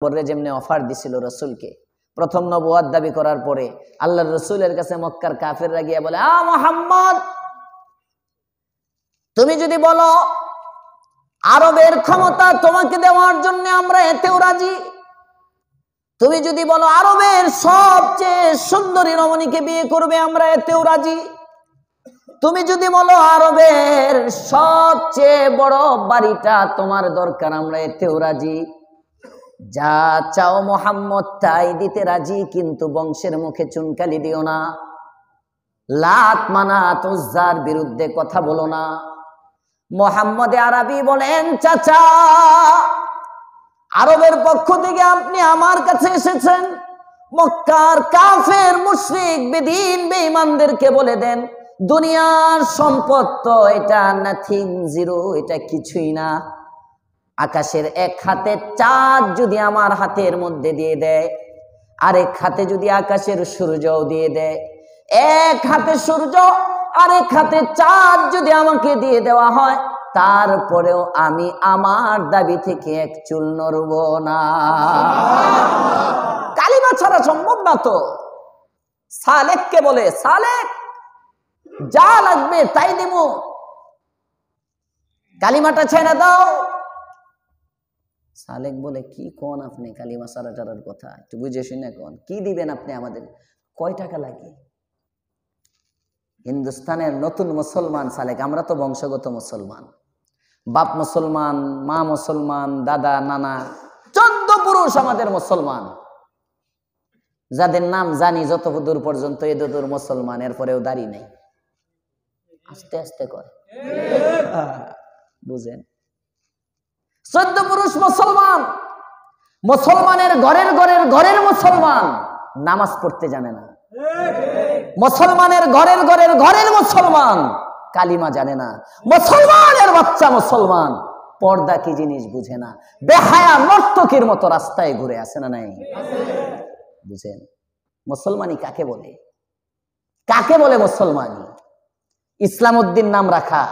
পরে যেমনি অফার দিছিল রসুলকে প্রথম নবুয়ত দাবি করার পরে আল্লাহর রসুলের কাছে মক্কার কাফেররা গিয়ে বলে, মুহাম্মদ, তুমি যদি বলো আরবের ক্ষমতা তোমাকে দেওয়ার জন্য আমরা এতেও রাজি, তুমি যদি বলো আরবের সবচেয়ে সুন্দরী রমণীকে বিয়ে করবে আমরা এতেও রাজি, তুমি যদি বলো আরবের সবচেয়ে বড় বাড়িটা তোমার দরকার আমরা এতেও রাজি, যা চাও মুহাম্মদ তাই দিতে রাজি, কিন্তু বংশের মুখে চুনকালি দিও না, লাত মানাত উজ্জার বিরুদ্ধে কথা বলো না। মুহাম্মদ আরবি বলেন, চাচা, আরবের পক্ষ থেকে আপনি আমার কাছে এসেছেন, মক্কার কাফের মুশরিক বেদিন বেঈমানদেরকে বলে দেন দুনিয়ার সম্পদ তো এটা নাথিং, জিরো, এটা কিছুই না। আকাশের এক হাতে চাঁদ যদি আমার হাতের মধ্যে দিয়ে দেয়, আরেক হাতে যদি আকাশের সূর্যও দিয়ে দেয়, এক হাতে সূর্য আরেক হাতে চাঁদ যদি আমাকে দিয়ে দেওয়া হয়, তারপরেও আমি আমার দাবি থেকে এক চুল নড়ব না। কালিমা ছাড়া সম্ভব না তো। সালেককে বলে, সালেক যা লাগবে তাই দেব, কালিমাটা ছেড়ে দাও। সালেক বলে, কি কোন আপনি কালিমা ছাড়া ছাড়ার কথা, একটু বুঝে শুনে কোন, কি দিবেন আপনি আমাদের, কয় টাকা লাগে? হিন্দুস্তানের নতুন মুসলমান সালেক, আমরা তো বংশগত মুসলমান, বাপ মুসলমান, মা মুসলমান, দাদা নানা 14 পুরুষ আমাদের মুসলমান, যাদের নাম জানি যত দূর পর্যন্ত এদূর মুসলমান, এরপরেও দাড়ি নেই, আস্তে আস্তে করে বুঝেন। 14 পুরুষ মুসলমান, মুসলমানের ঘরের ঘরের ঘরের মুসলমান, নামাজ পড়তে জানে না। মুসলমানের ঘরের ঘরের ঘরের মুসলমান, কালিমা জানে না। মুসলমানের বাচ্চা মুসলমান, পর্দা কি জিনিস বুঝে না, বেহায়া নর্তকীর মতো রাস্তায় ঘুরে আসে না নাই? বুঝেন মুসলমানি কাকে বলে? কাকে বলে মুসলমানি? ইসলাম উদ্দিন নাম রাখা,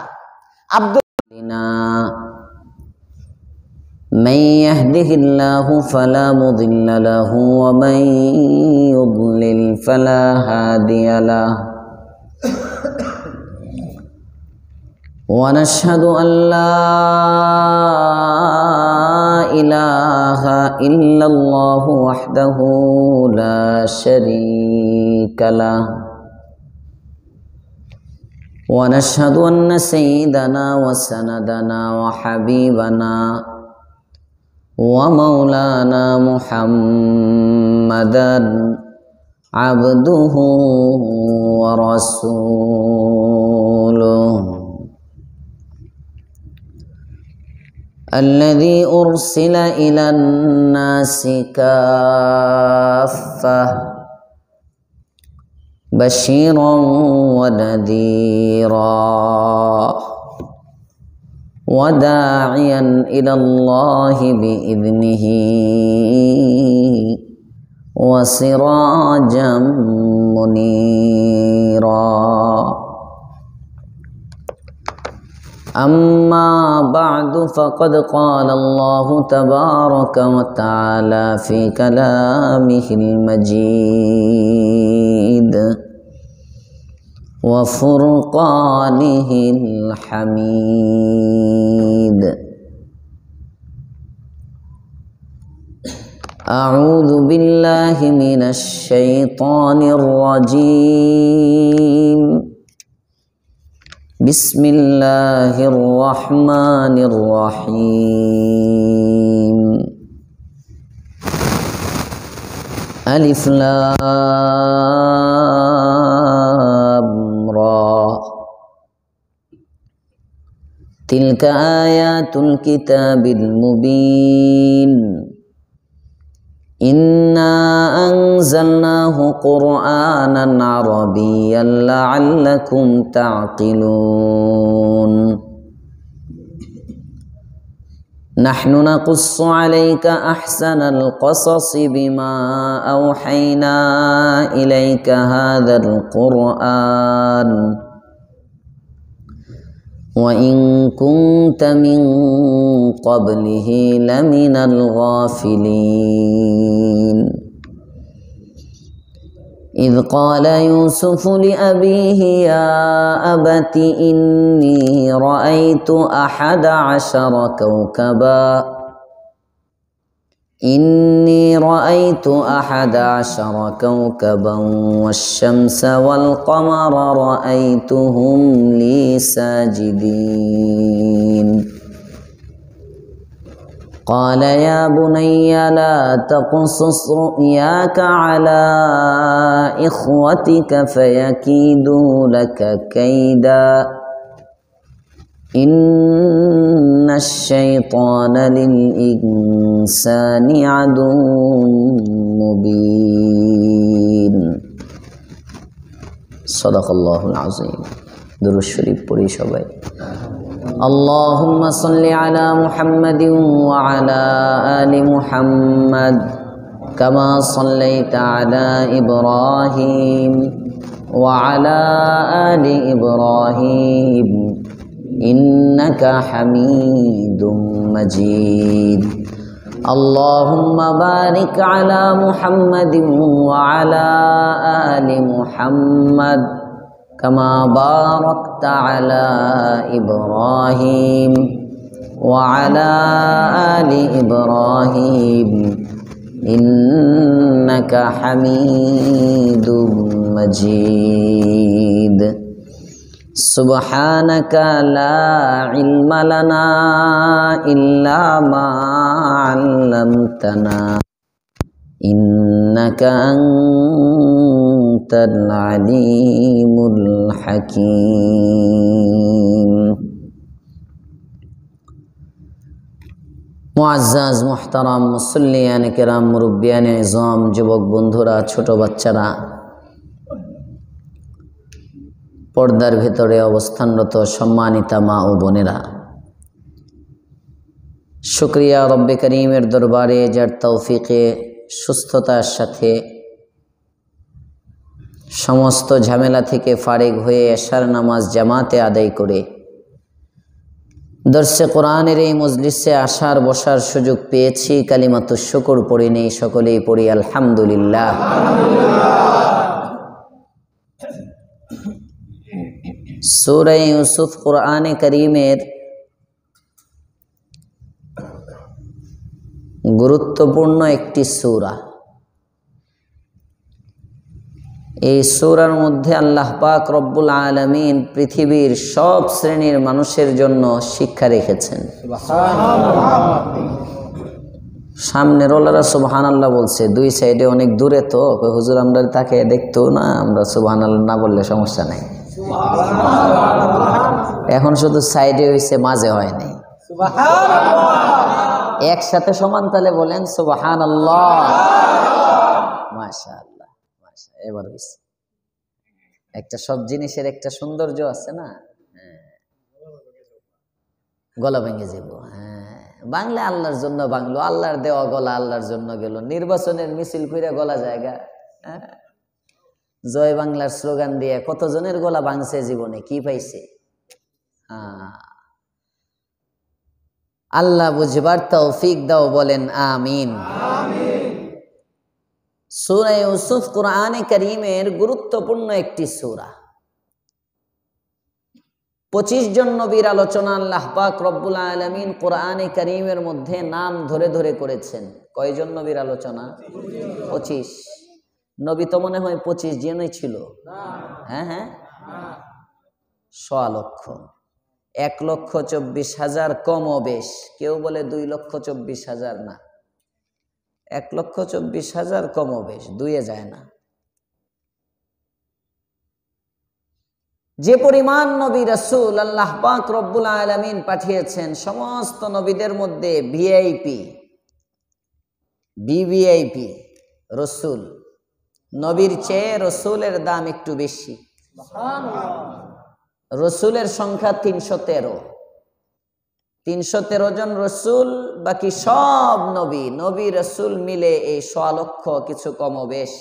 আব্দুল من يهده الله فلا مضل له ومن يضلل فلا هادي له ونشهد أن لا إله إلا الله وحده لا شريك له ونشهد أن سيدنا وسندنا وحبيبنا ومولانا محمدا عبده ورسوله الذي أرسل إلى الناس كافة بشيرا ونذيرا وداعيا إلى الله بإذنه وسراجا منيرا أما بعد فقد قال الله تبارك وتعالى في كلامه المجيد وفرقانه الحميد أعوذ بالله من الشيطان الرجيم بسم الله الرحمن الرحيم ألف لام را تلك آيات الكتاب المبين إنا أنزلناه قرآنا عربيا لعلكم تعقلون نحن نقص عليك أحسن القصص بما أوحينا إليك هذا القرآن وإن كنت من قبله لمن الغافلين إذ قال يوسف لأبيه يا أبت إني رأيت 11 كوكبا والشمس والقمر رأيتهم لي ساجدين قال يا بني لا تقصص رؤياك على إخوتك فيكيدوا لك كيدا إن الشيطان للإنسان عدو مبين صدق الله العظيم درود شريف পড়ি সবাই اللهم صل على محمد وعلى آل محمد كما صليت على إبراهيم وعلى آل إبراهيم إنك حميد مجيد اللهم بارك على محمد وعلى آل محمد كما باركت على إبراهيم وعلى آل إبراهيم إنك حميد مجيد سبحانك لا علم لنا إلا ما علمتنا إنك أنت العليم الحكيم মুআজ্জাজ মুহতারাম মুসল্লিয়ান কিরাম মুরব্বিয়ান ইজম যুবক বন্ধুরা ছোট বাচ্চারা পর্দার ভিতরে অবস্থানরত সম্মানিতা মা ও বোনেরা শুকরিয়া রব্বে করিমের দরবারে যার তৌফিকে সুস্থতার সাথে সমস্ত ঝামেলা থেকে ফারিগ হয়ে এশার নামাজ জামাতে আদায় করে দর্শে কোরআনের এই মজলিসে আসার বসার সুযোগ পেয়েছি কালিমাতুশ শুকর পড়ি নেই সকলেই পড়ি আলহামদুলিল্লাহ। সূরা ইউসুফ কোরআনে কারীমের গুরুত্বপূর্ণ একটি সূরা। এই সূরার মধ্যে আল্লাহ পাক রব্বুল আলামিন পৃথিবীর সব শ্রেণীর মানুষের জন্য শিক্ষা রেখেছেন। সামনের ওলারা সুবহানাল্লাহ বলছে, দুই সাইডে অনেক দূরে তো হুজুর আমরা তাকে দেখতো না, আমরা সুবহানাল্লাহ না বললে সমস্যা নাই। এখন শুধু সাইডে হয়েছে, মাঝে হয় নাই। একসাথে সমান তালে বলেন সুবহানাল্লাহ। মাশাআল্লাহ, এবার হয়েছে। একটা সব জিনিসের একটা সৌন্দর্য আছে না, গলা ভেঙে যাব। হ্যাঁ, বাংলা আল্লাহর জন্য বাংলো, আল্লাহর দেওয়া গলা আল্লাহর জন্য গেল। নির্বাচনের মিছিল কইরা গলা জায়গা, জয় বাংলার স্লোগান দিয়ে কতজনের গলা ভাঙছে জীবনে, কি পাইছে? আল্লাহ বুঝবার তৌফিক দাও, বলেন আমিন। সূরা ইউসুফ কোরআনে কারীমের গুরুত্বপূর্ণ একটি সূরা। 25 জন নবীর আলোচনা আল্লাহ পাক রব্বুল আলামিন কোরআনে কারীমের মধ্যে নাম ধরে ধরে করেছেন। কয়জন নবীর আলোচনা? 25 নবী তো মনে হয় 25 জনই ছিল। হ্যাঁ, 100 লক্ষ, 1,24,000 কম ও বেশ। কেউ বলে 2,24,000, না, 1,24,000 কম ও বেশ, দুইয়ে যায় না। যে পরিমাণ নবী রাসূল আল্লাহ পাক রব্বুল আলামিন পাঠিয়েছেন, সমস্ত নবীদের মধ্যে ভিভিআইপি রসুল। নবীর চেয়ে রসুলের দাম একটু বেশি। রসুলের সংখ্যা 313 জন রসুল, বাকি সব নবী রসুল মিলে এই 100 লক্ষ কিছু কম বেশ।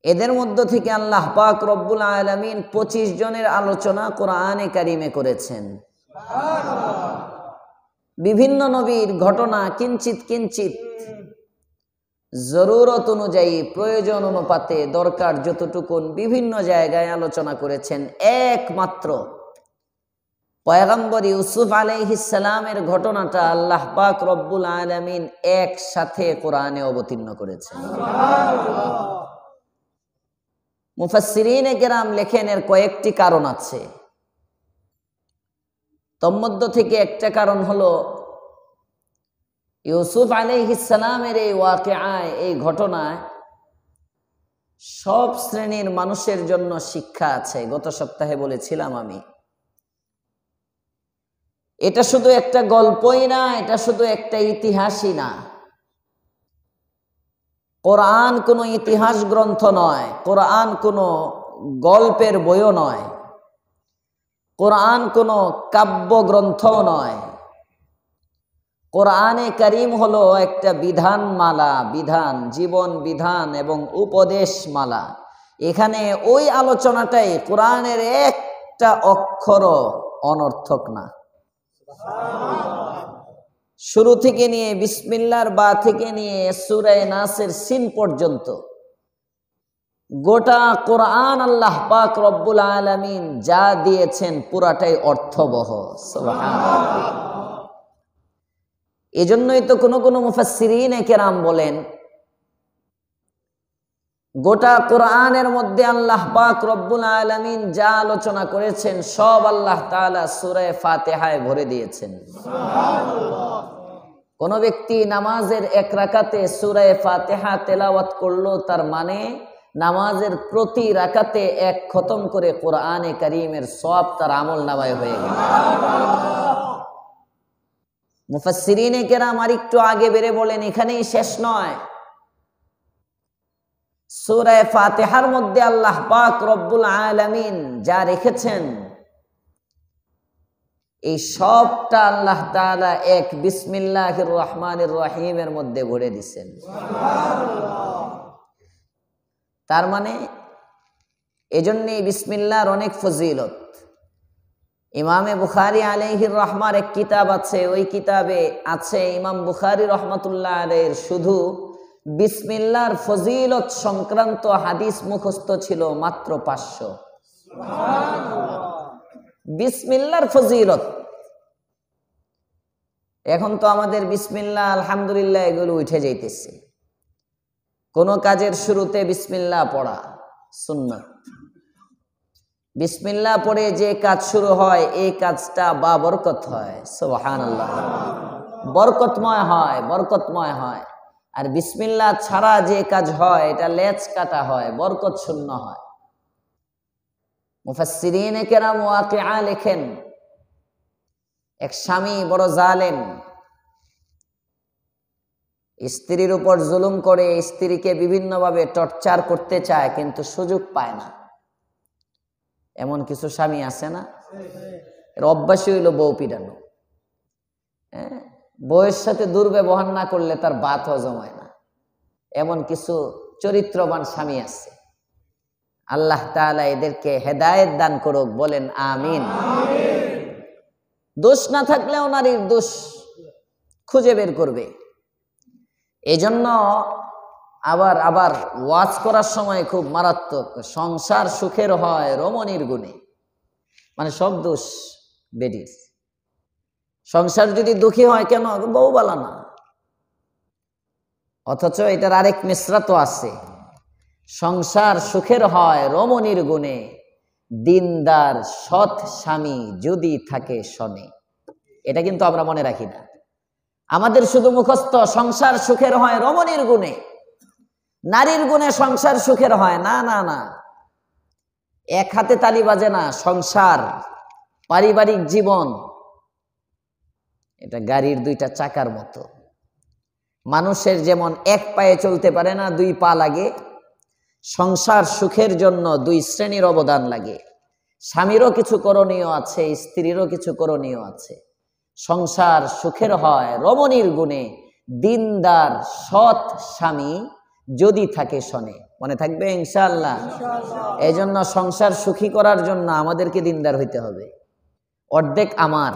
এদের মধ্য থেকে আল্লাহ পাক রব্বুল আলামিন 25 জনের আলোচনা কোরআনে কারিমে করেছেন। বিভিন্ন নবীর ঘটনা কিঞ্চিত কিঞ্চিত জরুরত অনুযায়ী, প্রয়োজন অনুপাতে, দরকার যতটুকুন বিভিন্ন জায়গায় আলোচনা করেছেন। একমাত্র পয়গম্বর ইউসুফ আলাইহিস সালামের ঘটনাটা আল্লাহ পাক রব্বুল আলামিন একসাথে কোরআনে অবতীর্ণ করেছেন। মুফাসসিরিনে কেরাম লেখেন এর কয়েকটি কারণ আছে। তন্মধ্য থেকে একটা কারণ হলো ইউসুফ আলাইহিস সালামের এই ওয়াকিআয়, এই ঘটনায় সব শ্রেণীর মানুষের জন্য শিক্ষা আছে। গত সপ্তাহে বলেছিলাম আমি, এটা শুধু একটা গল্পই না, এটা শুধু একটা ইতিহাসই না। কোরআন কোনো ইতিহাস গ্রন্থ নয়, কোরআন কোনো গল্পের বইও নয়, কোরআন কোনো কাব্য গ্রন্থও নয়। কোরআনে কারীম হলো একটা বিধানমালা, বিধান, জীবন বিধান এবং উপদেশ মালা। এখানে ওই আলোচনাটাই কোরআনের একটা অক্ষরও অনর্থক না। শুরু থেকে নিয়ে বিসমিল্লাহর বা থেকে নিয়ে সূরা নাসের সিন পর্যন্ত গোটা কোরআন আল্লাহ পাক রব্বুল আলামিন যা দিয়েছেন পুরাটাই অর্থবহ। সুবহানাল্লাহ। এজন্যই তো কোনো মুফাসসিরিনে কেরাম বলেন, গোটা কোরআনের মধ্যে আল্লাহ পাক রব্বুল আলামিন যা আলোচনা করেছেন সব আল্লাহ তাআলা সূরা ফাতিহায় ভরে দিয়েছেন। সুবহানাল্লাহ। কোন ব্যক্তি নামাজের এক রাকাতে সূরা ফাতিহা তেলাওয়াত করলো, তার মানে নামাজের প্রতি রাকাতে এক খতম করে কোরআনে কারীমের সওয়াব তার আমলনামায় হয়ে গেল। মুফাসসিরিনে কেরাম আরেকটু আগে বেড়ে বলেন, এখানেই শেষ নয়। সূরা ফাতিহার মধ্যে আল্লাহ পাক রব্বুল আলামিন যা রেখেছেন এই সবটা আল্লাহ তাআলা এক বিসমিল্লাহির রহমানির রহিমের মধ্যে ভরে দিয়েছেন। সুবহানাল্লাহ। তার মানে এজন্যই বিসমিল্লাহর অনেক ফজিলত। ইমামে বুখারী আলাইহির রহমার এক কিতাব আছে, ওই কিতাবে আছে ইমাম বুখারী রহমাতুল্লাহ আলাইহির শুধু বিসমিল্লাহর ফজিলত সংক্রান্ত হাদিস মুখস্থ ছিল মাত্র 500। সুবহানাল্লাহ। বিসমিল্লাহর ফজিলত। এখন তো আমাদের বিসমিল্লাহ, আলহামদুলিল্লাহ এগুলো উঠে যাইতেছে। কোন কাজের শুরুতে বিসমিল্লাহ পড়া সুন্নাত। বিসমিল্লাহ পড়ে যে কাজ শুরু হয় এই কাজটা বাবরকত হয়। সুবহানাল্লাহ। বরকতময় হয়, বরকতময় হয়। আর বিসমিল্লাহ ছাড়া যে কাজ হয় এটা লেজ কাটা হয়, বরকত শূন্য হয়। মুফাসসিরিনে কেরাম ওয়াকিআ লেখেন, এক স্বামী বড় জালেম, স্ত্রীর উপর জুলুম করে, স্ত্রীকে বিভিন্নভাবে টর্চার করতে চায় কিন্তু সুযোগ পায় না। এমন কিছু স্বামী আছে না? এর অভ্যাসই হইল বউ পিটানো। বউয়ের সাথে দুর্ব্যবহার না করলে তার ভাত হজম হয় না। এমন কিছু চরিত্রবান স্বামী আছে। আল্লাহ তাআলা এদেরকে হেদায়েত দান করুক, বলেন আমিন। দোষ না থাকলেও নারীর দোষ খুঁজে বের করবে। এজন্য আবার ওয়াজ করার সময় খুব মারাত্মক, সংসার সুখের হয় রমণীর গুণে। মানে সব দোষ বেডির। সংসার যদি দুঃখী হয় কেন? বউ বালা না। অথচ এটার আরেক মিসরা তো আছে, সংসার সুখের হয় রমণীর গুণে, দিনদার সৎ স্বামী যদি থাকে শনে। এটা কিন্তু আমরা মনে রাখি না। আমাদের শুধু মুখস্থ সংসার সুখের হয় রমণীর গুণে, নারীর গুণে সংসার সুখের হয় না। না না, এক হাতে তালি বাজে না। সংসার, পারিবারিক জীবন এটা গাড়ির দুইটা চাকার মতো। মানুষের যেমন এক পায়ে চলতে পারে না, 2 পা লাগে, সংসার সুখের জন্য 2 শ্রেণীর অবদান লাগে। স্বামীরও কিছু করণীয় আছে, স্ত্রীরও কিছু করণীয় আছে। সংসার সুখের হয় রমণীর গুণে, দিনদার সৎ স্বামী যদি থাকে শনে। মনে থাকবে ইনশাআল্লাহ। এই জন্য সংসার সুখী করার জন্য আমাদেরকে দিনদার হইতে হবে। অর্ধেক আমার,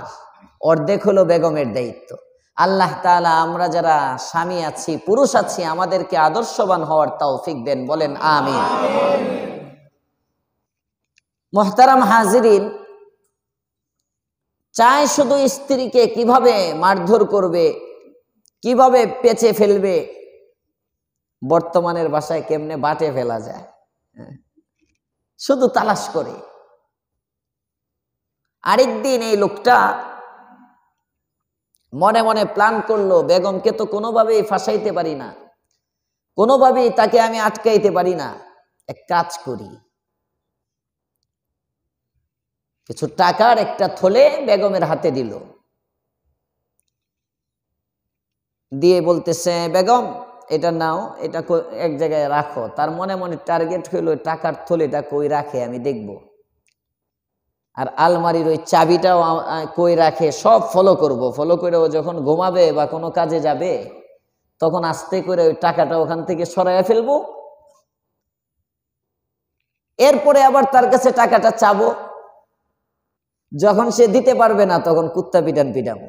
অর্ধেক হলো বেগমের দায়িত্ব। আল্লাহ তাআলা আমরা যারা স্বামী আছি, পুরুষ আছি, আমাদেরকে আদর্শবান হওয়ার তৌফিক দেন, বলেন আমিন। মুহতারাম হাজিরিন, চায় শুধু স্ত্রীকে কিভাবে মারধর করবে, কিভাবে পেঁচে ফেলবে, বর্তমানের ভাষায় কেমনে বাটে ফেলা যায়, শুধু তালাশ করে। আরেকদিন এই লোকটা মনে মনে প্ল্যান করলো, বেগমকে তো কোনোভাবেই ফাঁসাইতে পারি না, কোনোভাবেই তাকে আমি আটকাইতে পারি না, এক কাজ করি, কিছু টাকার একটা থলে বেগমের হাতে দিল, দিয়ে বলতেছে, বেগম এটা নাও, এটা এক জায়গায় রাখো। তার মনে মনে টার্গেট হইল টাকার থলেটা কই রাখে আমি দেখব, আর আলমারির ওই চাবিটাও কই রাখে সব ফলো করব। ফলো করে ও যখন ঘুমাবে বা কোনো কাজে যাবে তখন আস্তে করে ওই টাকাটা ওখান থেকে সরাইয়া ফেলবো। এরপরে আবার তার কাছে টাকাটা চাবো, যখন সে দিতে পারবে না তখন কুত্তা পিটান পিটাবো।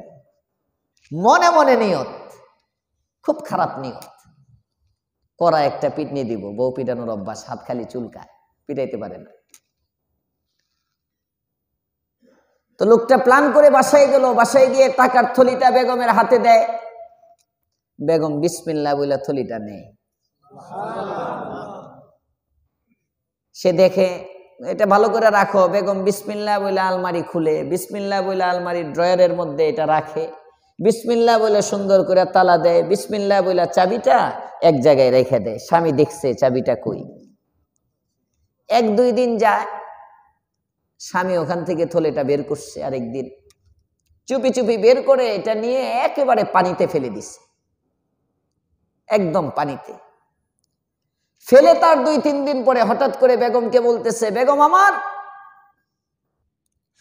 মনে মনে নিয়ত, খুব খারাপ নিয়ত। করা একটা পিটনি দিব, বউ পিটানোর অভ্যাস, হাত খালি চুলকায়, পিটাইতে পারে না। তো লোকটা প্ল্যান করে বাসায় গেল, বাসায় গিয়ে টাকার থলিটা বেগমের হাতে দেয়। বেগম বিসমিল্লাহ বলে থলিটা নেয়। সে দেখে এটা ভালো করে রাখো, বেগম বিসমিল্লাহ বলে আলমারি খুলে, বিসমিল্লাহ বলে আলমারির ড্রয়ারের মধ্যে এটা রাখে, বিসমিল্লাহ বলে সুন্দর করে তালা দেয়, বিসমিল্লাহ বলে চাবিটা এক জায়গায় রেখে দেয়। স্বামী দেখছে চাবিটা কই। 1-2 দিন যায়, স্বামী ওখান থেকে থলেটা বের করছে। আরেকদিন চুপি চুপি বের করে এটা নিয়ে একেবারে পানিতে ফেলে দিছে, একদম পানিতে ফেলে। তার 2-3 দিন পরে হঠাৎ করে বেগমকে বলতেছে, বেগম আমার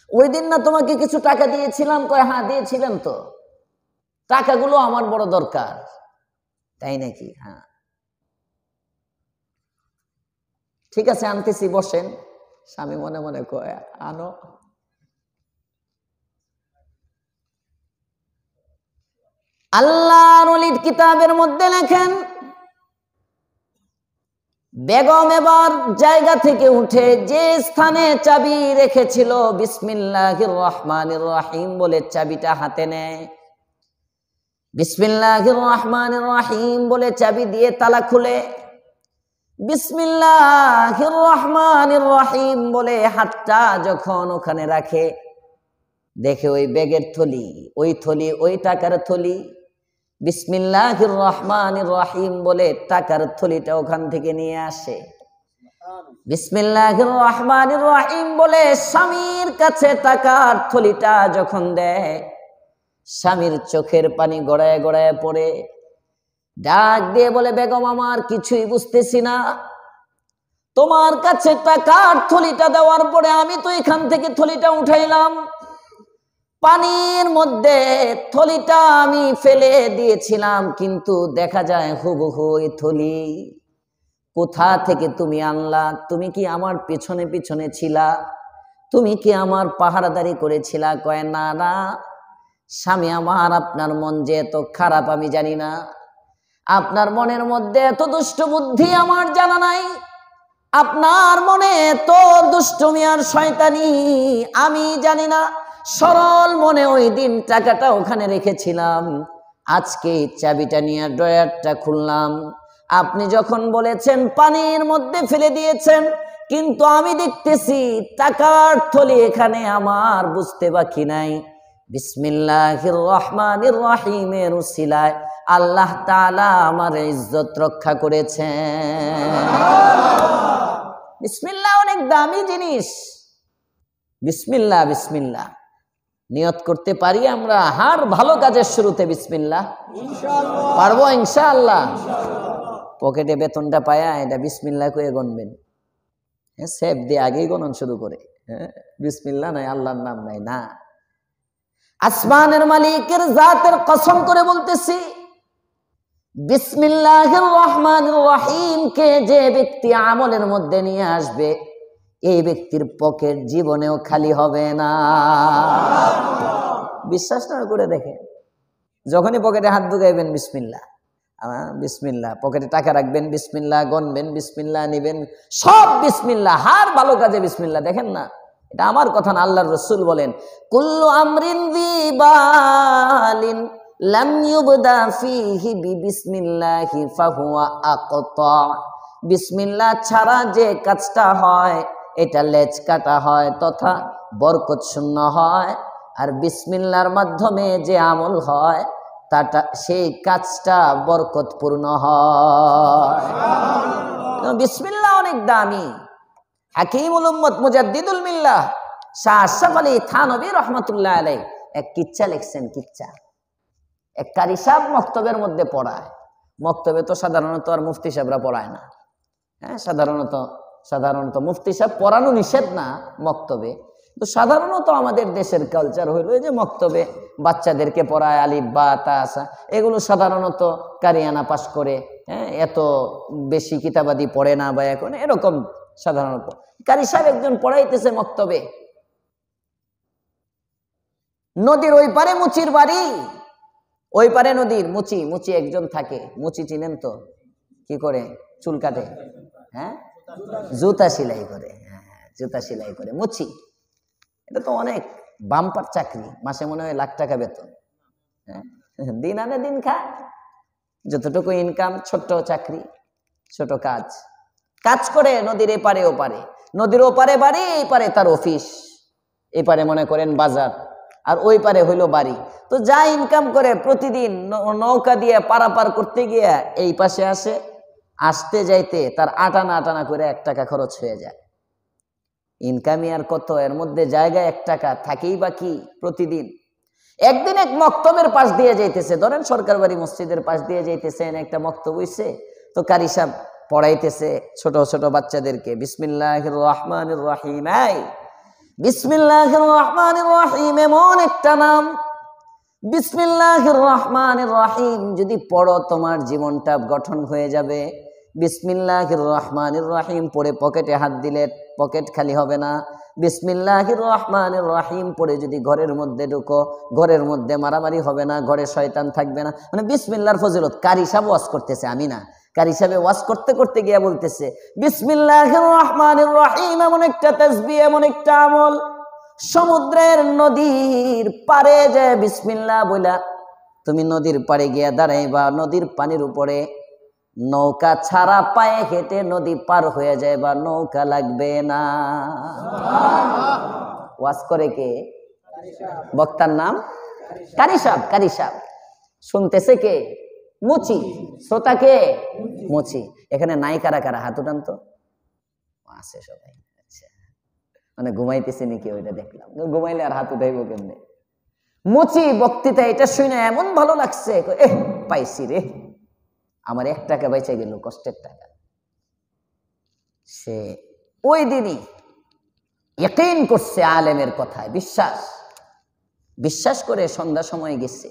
ওই দিন না তোমাকে কিছু টাকা দিয়েছিলাম? কয় হ্যাঁ দিয়েছিলেন তো, টাকাগুলো আমার বড় দরকার। তাই নাকি? হ্যাঁ ঠিক আছে আনতেছি, বসেন। স্বামী মনে মনে কয় আনো। আল্লাহর ওলির কিতাবের মধ্যে লেখেন, বেগম এবার জায়গা থেকে উঠে যে স্থানে চাবি রেখেছিল বিসমিল্লাহির রহমানির রহিম বলে চাবিটা হাতে নেয়। বিসমিল্লাহির রহমানির রহিম বলে চাবি দিয়ে তালা খুলে, বিসমিল্লাহির রহমানির রহিম বলে হাতটা যখন ওখানে রাখে, দেখে ওই ব্যাগের থলি, ওই টাকার থলি। বিসমিল্লাহির রহমানির রহিম বলে টাকার থলিটা ওখান থেকে নিয়ে আসে। বিসমিল্লাহির রহমানির রহিম বলে স্বামীর কাছে টাকার থলিটা যখন দেয়, স্বামীর চোখের পানি গড়ায় গড়ায় পড়ে। ডাক দিয়ে বলে, বেগম আমার কিছুই বুঝতেছি না, তোমার কাছে টাকার থলিটা দেওয়ার পরে আমি তো এখান থেকে থলিটা উঠাইলাম, পানির মধ্যে থলিটা আমি ফেলে দিয়েছিলাম, কিন্তু দেখা যায় হুবহু ওই থলি। কোথা থেকে তুমি আনলা? তুমি কি আমার পিছনে পিছনে ছিলা? তুমি কি আমার পাহারাদারি করেছিলা? কয় না না স্বামী আমার, আপনার মন যে এত খারাপ আমি জানি না, আপনার মনের মধ্যে এত দুষ্ট বুদ্ধি আমার জানা নাই, আপনার মনে এত দুষ্টুমি আর শয়তানি আমি জানি না। সরল মনে ওই দিন টাকাটা ওখানে রেখেছিলাম, আজকে চাবিটা নিয়ে ড্রয়ারটা খুললাম, আপনি যখন বলেছেন পানির মধ্যে ফেলে দিয়েছেন, কিন্তু আমি দেখতেছি টাকার থলি এখানে আমার, বুঝতে বাকি নাই। বিসমিল্লাহির রহমানির রহিমের উসিলায় আল্লাহ তাআলা আমার ইজ্জত রক্ষা করেছেন। বিসমিল্লাহ অনেক দামি জিনিস। বিসমিল্লাহ বিসমিল্লাহ নিয়ত করতে পারি আমরা হার ভালো কাজের শুরুতে বিসমিল্লাহ, ইনশাআল্লাহ পারবো ইনশাআল্লাহ। পকেটে বেতনটা পায়া এটা বিসমিল্লাহ করে গণবেন, সেফ দিয়ে আগেই গণন শুরু করে, বিসমিল্লাহ নাই, আল্লাহর নাম নাই না। আসমানের মালিকের জাতের কসম করে বলতেছি, বিসমিল্লাহির রহমানির রহিম কে যে ব্যক্তি আমলের মধ্যে নিয়ে আসবে, এই ব্যক্তির পকেট জীবনেও খালি হবে না। বিশ্বাস না করে দেখেন, যখনই পকেটে হাত ঢুকাইবেন বিসমিল্লাহ, বিসমিল্লাহ, পকেটে টাকা রাখবেন বিসমিল্লাহ, গনবেন বিসমিল্লাহ, নিবেন সব বিসমিল্লাহ, হার ভালো কাজে বিসমিল্লাহ। দেখেন না, এটা আমার কথা না, আল্লাহর রাসূল বলেন কুল্লু আমরিন যিবালিন লাম ইউবদা ফীহি বিসমিল্লাহি ফাহুয়া আকতা। বিসমিল্লাহ ছাড়া যে কাজটা হয় এটা লেজ কাটা হয় তথা বরকত শূন্য হয়, আর বিসমিল্লাহর মাধ্যমে যে আমল হয় তাটা সেই কাজটা বরকতপূর্ণ হয়। বিসমিল্লাহ অনেক দামি। হাকিমুল উম্মত মুজাদ্দিদুল মিল্লাহ শাহ আশরাফ আলী থানভী রহমাতুল্লাহ আলাইহি এক কিচ্ছা লিখছেন। কিচ্ছা এক কারি সাহেব মক্তবের মধ্যে পড়ায়। মক্তবে তো সাধারণত আর মুফতি সাহেবরা পড়ায় না। হ্যাঁ, সাধারণত মুফতি সাহেব পড়ানো নিষেধ না মক্তবে, তো সাধারণত আমাদের দেশের কালচার হইল যে মক্তবে বাচ্চাদেরকে পড়ায় আলিফ বা তা আসা, এগুলো সাধারণত কারিয়ানা পাশ করে, হ্যাঁ, এত বেশি কিতাবাদি পড়ে না বা এখন এরকম সাধারণত। কারি সাহেব একজন পড়াইতেছে মক্তবে, নদীর ওই পারে মুচির বাড়ি, ওই পারে নদীর মুচি একজন থাকে। মুচি চিনেন তো? কি করে? চুল কাটে, হ্যাঁ, জুতা সেলাই করে। হ্যাঁ, জুতা সেলাই করে মুচি। এটা তো অনেক বাম্পার চাকরি, মাসে মনে হয় লাখ টাকা বেতন। হ্যাঁ, দিন আনে দিন খায়, যতটুকু ইনকাম, ছোট্ট চাকরি, ছোট কাজ করে নদীর এপারে ওপারে। নদীর ওপারে বাড়ি, এই পারে তার অফিস, এপারে মনে করেন বাজার, আর ওই পারে হইলো বাড়ি। তো যা ইনকাম করে প্রতিদিন নৌকা দিয়ে পারাপার করতে গিয়ে এই পাশে আসে, আসতে যাইতে তার আটানা করে 1 টাকা খরচ হয়ে যায়। ইনকামই আর কত, এর মধ্যে জায়গায় 1 টাকা থাকেই বা কি প্রতিদিন। একদিন এক মক্তবের পাশ দিয়ে যাইতেছে, ধরেন সরকার বাড়ি মসজিদের পাশ দিয়ে যাইতেছে, একটা মক্তব হইছে, তো কারি সাহেব পড়াইতেছে ছোট ছোট বাচ্চাদেরকে বিসমিল্লাহির রহমানির রহিম। বিসমিল্লাহির রহমানির রহিম এমন একটা নাম, বিসমিল্লাহির রহমানির রহিম যদি পড়ো তোমার জীবনটা গঠন হয়ে যাবে। বিসমিল্লাহির রহমানির রহিম পড়ে পকেটে হাত দিলে পকেট খালি হবে না। বিসমিল্লাহির রহমানির রহিম পড়ে যদি ঘরের মধ্যে ঢুকো, ঘরের মধ্যে মারামারি হবে না, ঘরে শয়তান থাকবে না। মানে বিসমিল্লাহর ফজিলত কারি সাহেব ওয়াজ করতেছে, আমি না, কারি সাহেব ওয়াজ করতে করতে গিয়া বলতেছে বিসমিল্লাহির রহমানির রহিম এমন একটা তাসবিহ, এমন একটা আমল, সমুদ্রের নদীর পারে যে বিসমিল্লাহ বইলা তুমি নদীর পাড়ে গিয়া দাঁড়াইবা, নদীর পানির উপরে নৌকা ছাড়া পায়ে হেঁটে নদী পার হয়ে যায় বা নৌকা লাগবে না। ওয়াজ করে কে? বক্তার নাম কারি সাহেব। শুনতেছে কে? মুচি। শ্রোতা কে? মুচি। এখানে নাই কারা কারা? হাত উঠান তো। আছে সবাই। আচ্ছা, মানে ঘুমাইতেছে নাকি ওইটা দেখলাম, ঘুমাইলে আর হাত উঠাইবো কেমনে? মুচি বক্তৃতা এটা শুনে এমন ভালো লাগছে, পাইছি রে, আমার 1 টাকা বেঁচে গেল, কষ্টের টাকা। সে ওই দিনই ইয়াকিন করছে আলেমের কথায়, বিশ্বাস করে সন্ধ্যা সময় গেছে,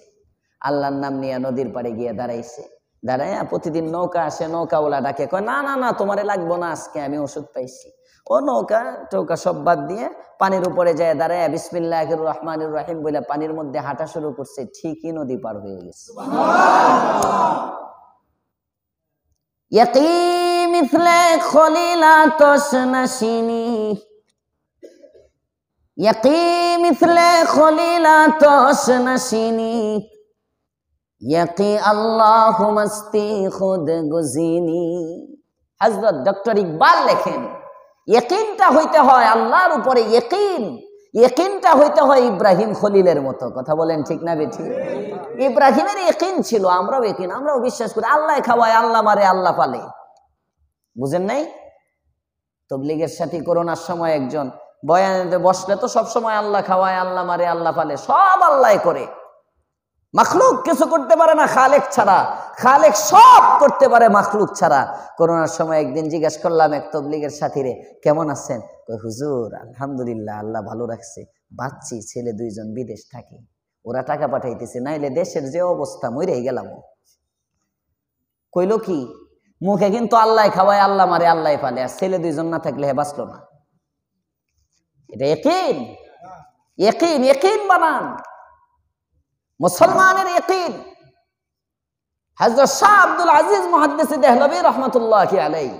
আল্লাহর নাম নিয়ে নদীর পাড়ে গিয়ে দাঁড়াইছে। দাঁড়ায় প্রতিদিন নৌকা আসে, নৌকাওয়ালা ডাকে, কয় না না না তোমারে লাগবো না, আজকে আমি ওষুধ পাইছি। ও নৌকা টৌকা সব বাদ দিয়ে পানির উপরে যায় দাঁড়ায় বিসমিল্লাহির রহমানির রহিম বলে পানির মধ্যে হাঁটা শুরু করছে, ঠিকই নদী পার হয়ে গেছে। ইয়াকি মিথলে খলিলা তসনাশিনি, ইয়াকি মিথলে খলিলা তসনাশিনি, ইয়াকি আল্লাহ মস্তি খুদ গুজিনি। হযরত ডক্টর ইকবাল লেখেন ইয়াকিনটা হইতে হয় আল্লাহর উপরে, ইয়াকিনটা হইতে হয় ইব্রাহিম খলিলের মতো। কথা বলেন ঠিক না বেঠিক? ইব্রাহিমের ইয়াকিন ছিল, আমরাও ইয়াকিন, আমরাও বিশ্বাস করি আল্লাহ খাওয়ায়, আল্লাহ মারে, আল্লাহ পালে। বুঝেন নাই? তবলিগের সাথে করোনার সময় একজন বয়ানে বসলে তো সব সময় আল্লাহ খাওয়ায়, আল্লাহ মারে, আল্লাহ পালে, সব আল্লাহ করে, মাখলুক কিছু করতে পারে না খালেক ছাড়া, খালেক সব করতে পারে মাখলুক ছাড়া। করোনার সময় একদিন জিজ্ঞেস করলাম এক তবলিগের সাথীরে, কেমন আছেন? হুজুর আলহামদুলিল্লাহ, আল্লাহ ভালো রাখছে, বাচ্চি ছেলে 2 জন বিদেশ থাকে, ওরা টাকা পাঠাইতেছে, নাইলে দেশের যে অবস্থা মরেই গেলাম। কইলো কি, মুখে কিন্তু আল্লাহ খাওয়ায়, আল্লাহ মারে, আল্লাহ পালে, আর ছেলে দুইজন না থাকলে হে বাঁচলো না। এটা ইয়াকিন, ইয়াকিন, ইয়াকিন বানান, মুসলমানের ইয়াকিন। হযরত শাহ আব্দুল আজিজ মুহাদ্দিস দেহলভী রাহমাতুল্লাহি আলাইহি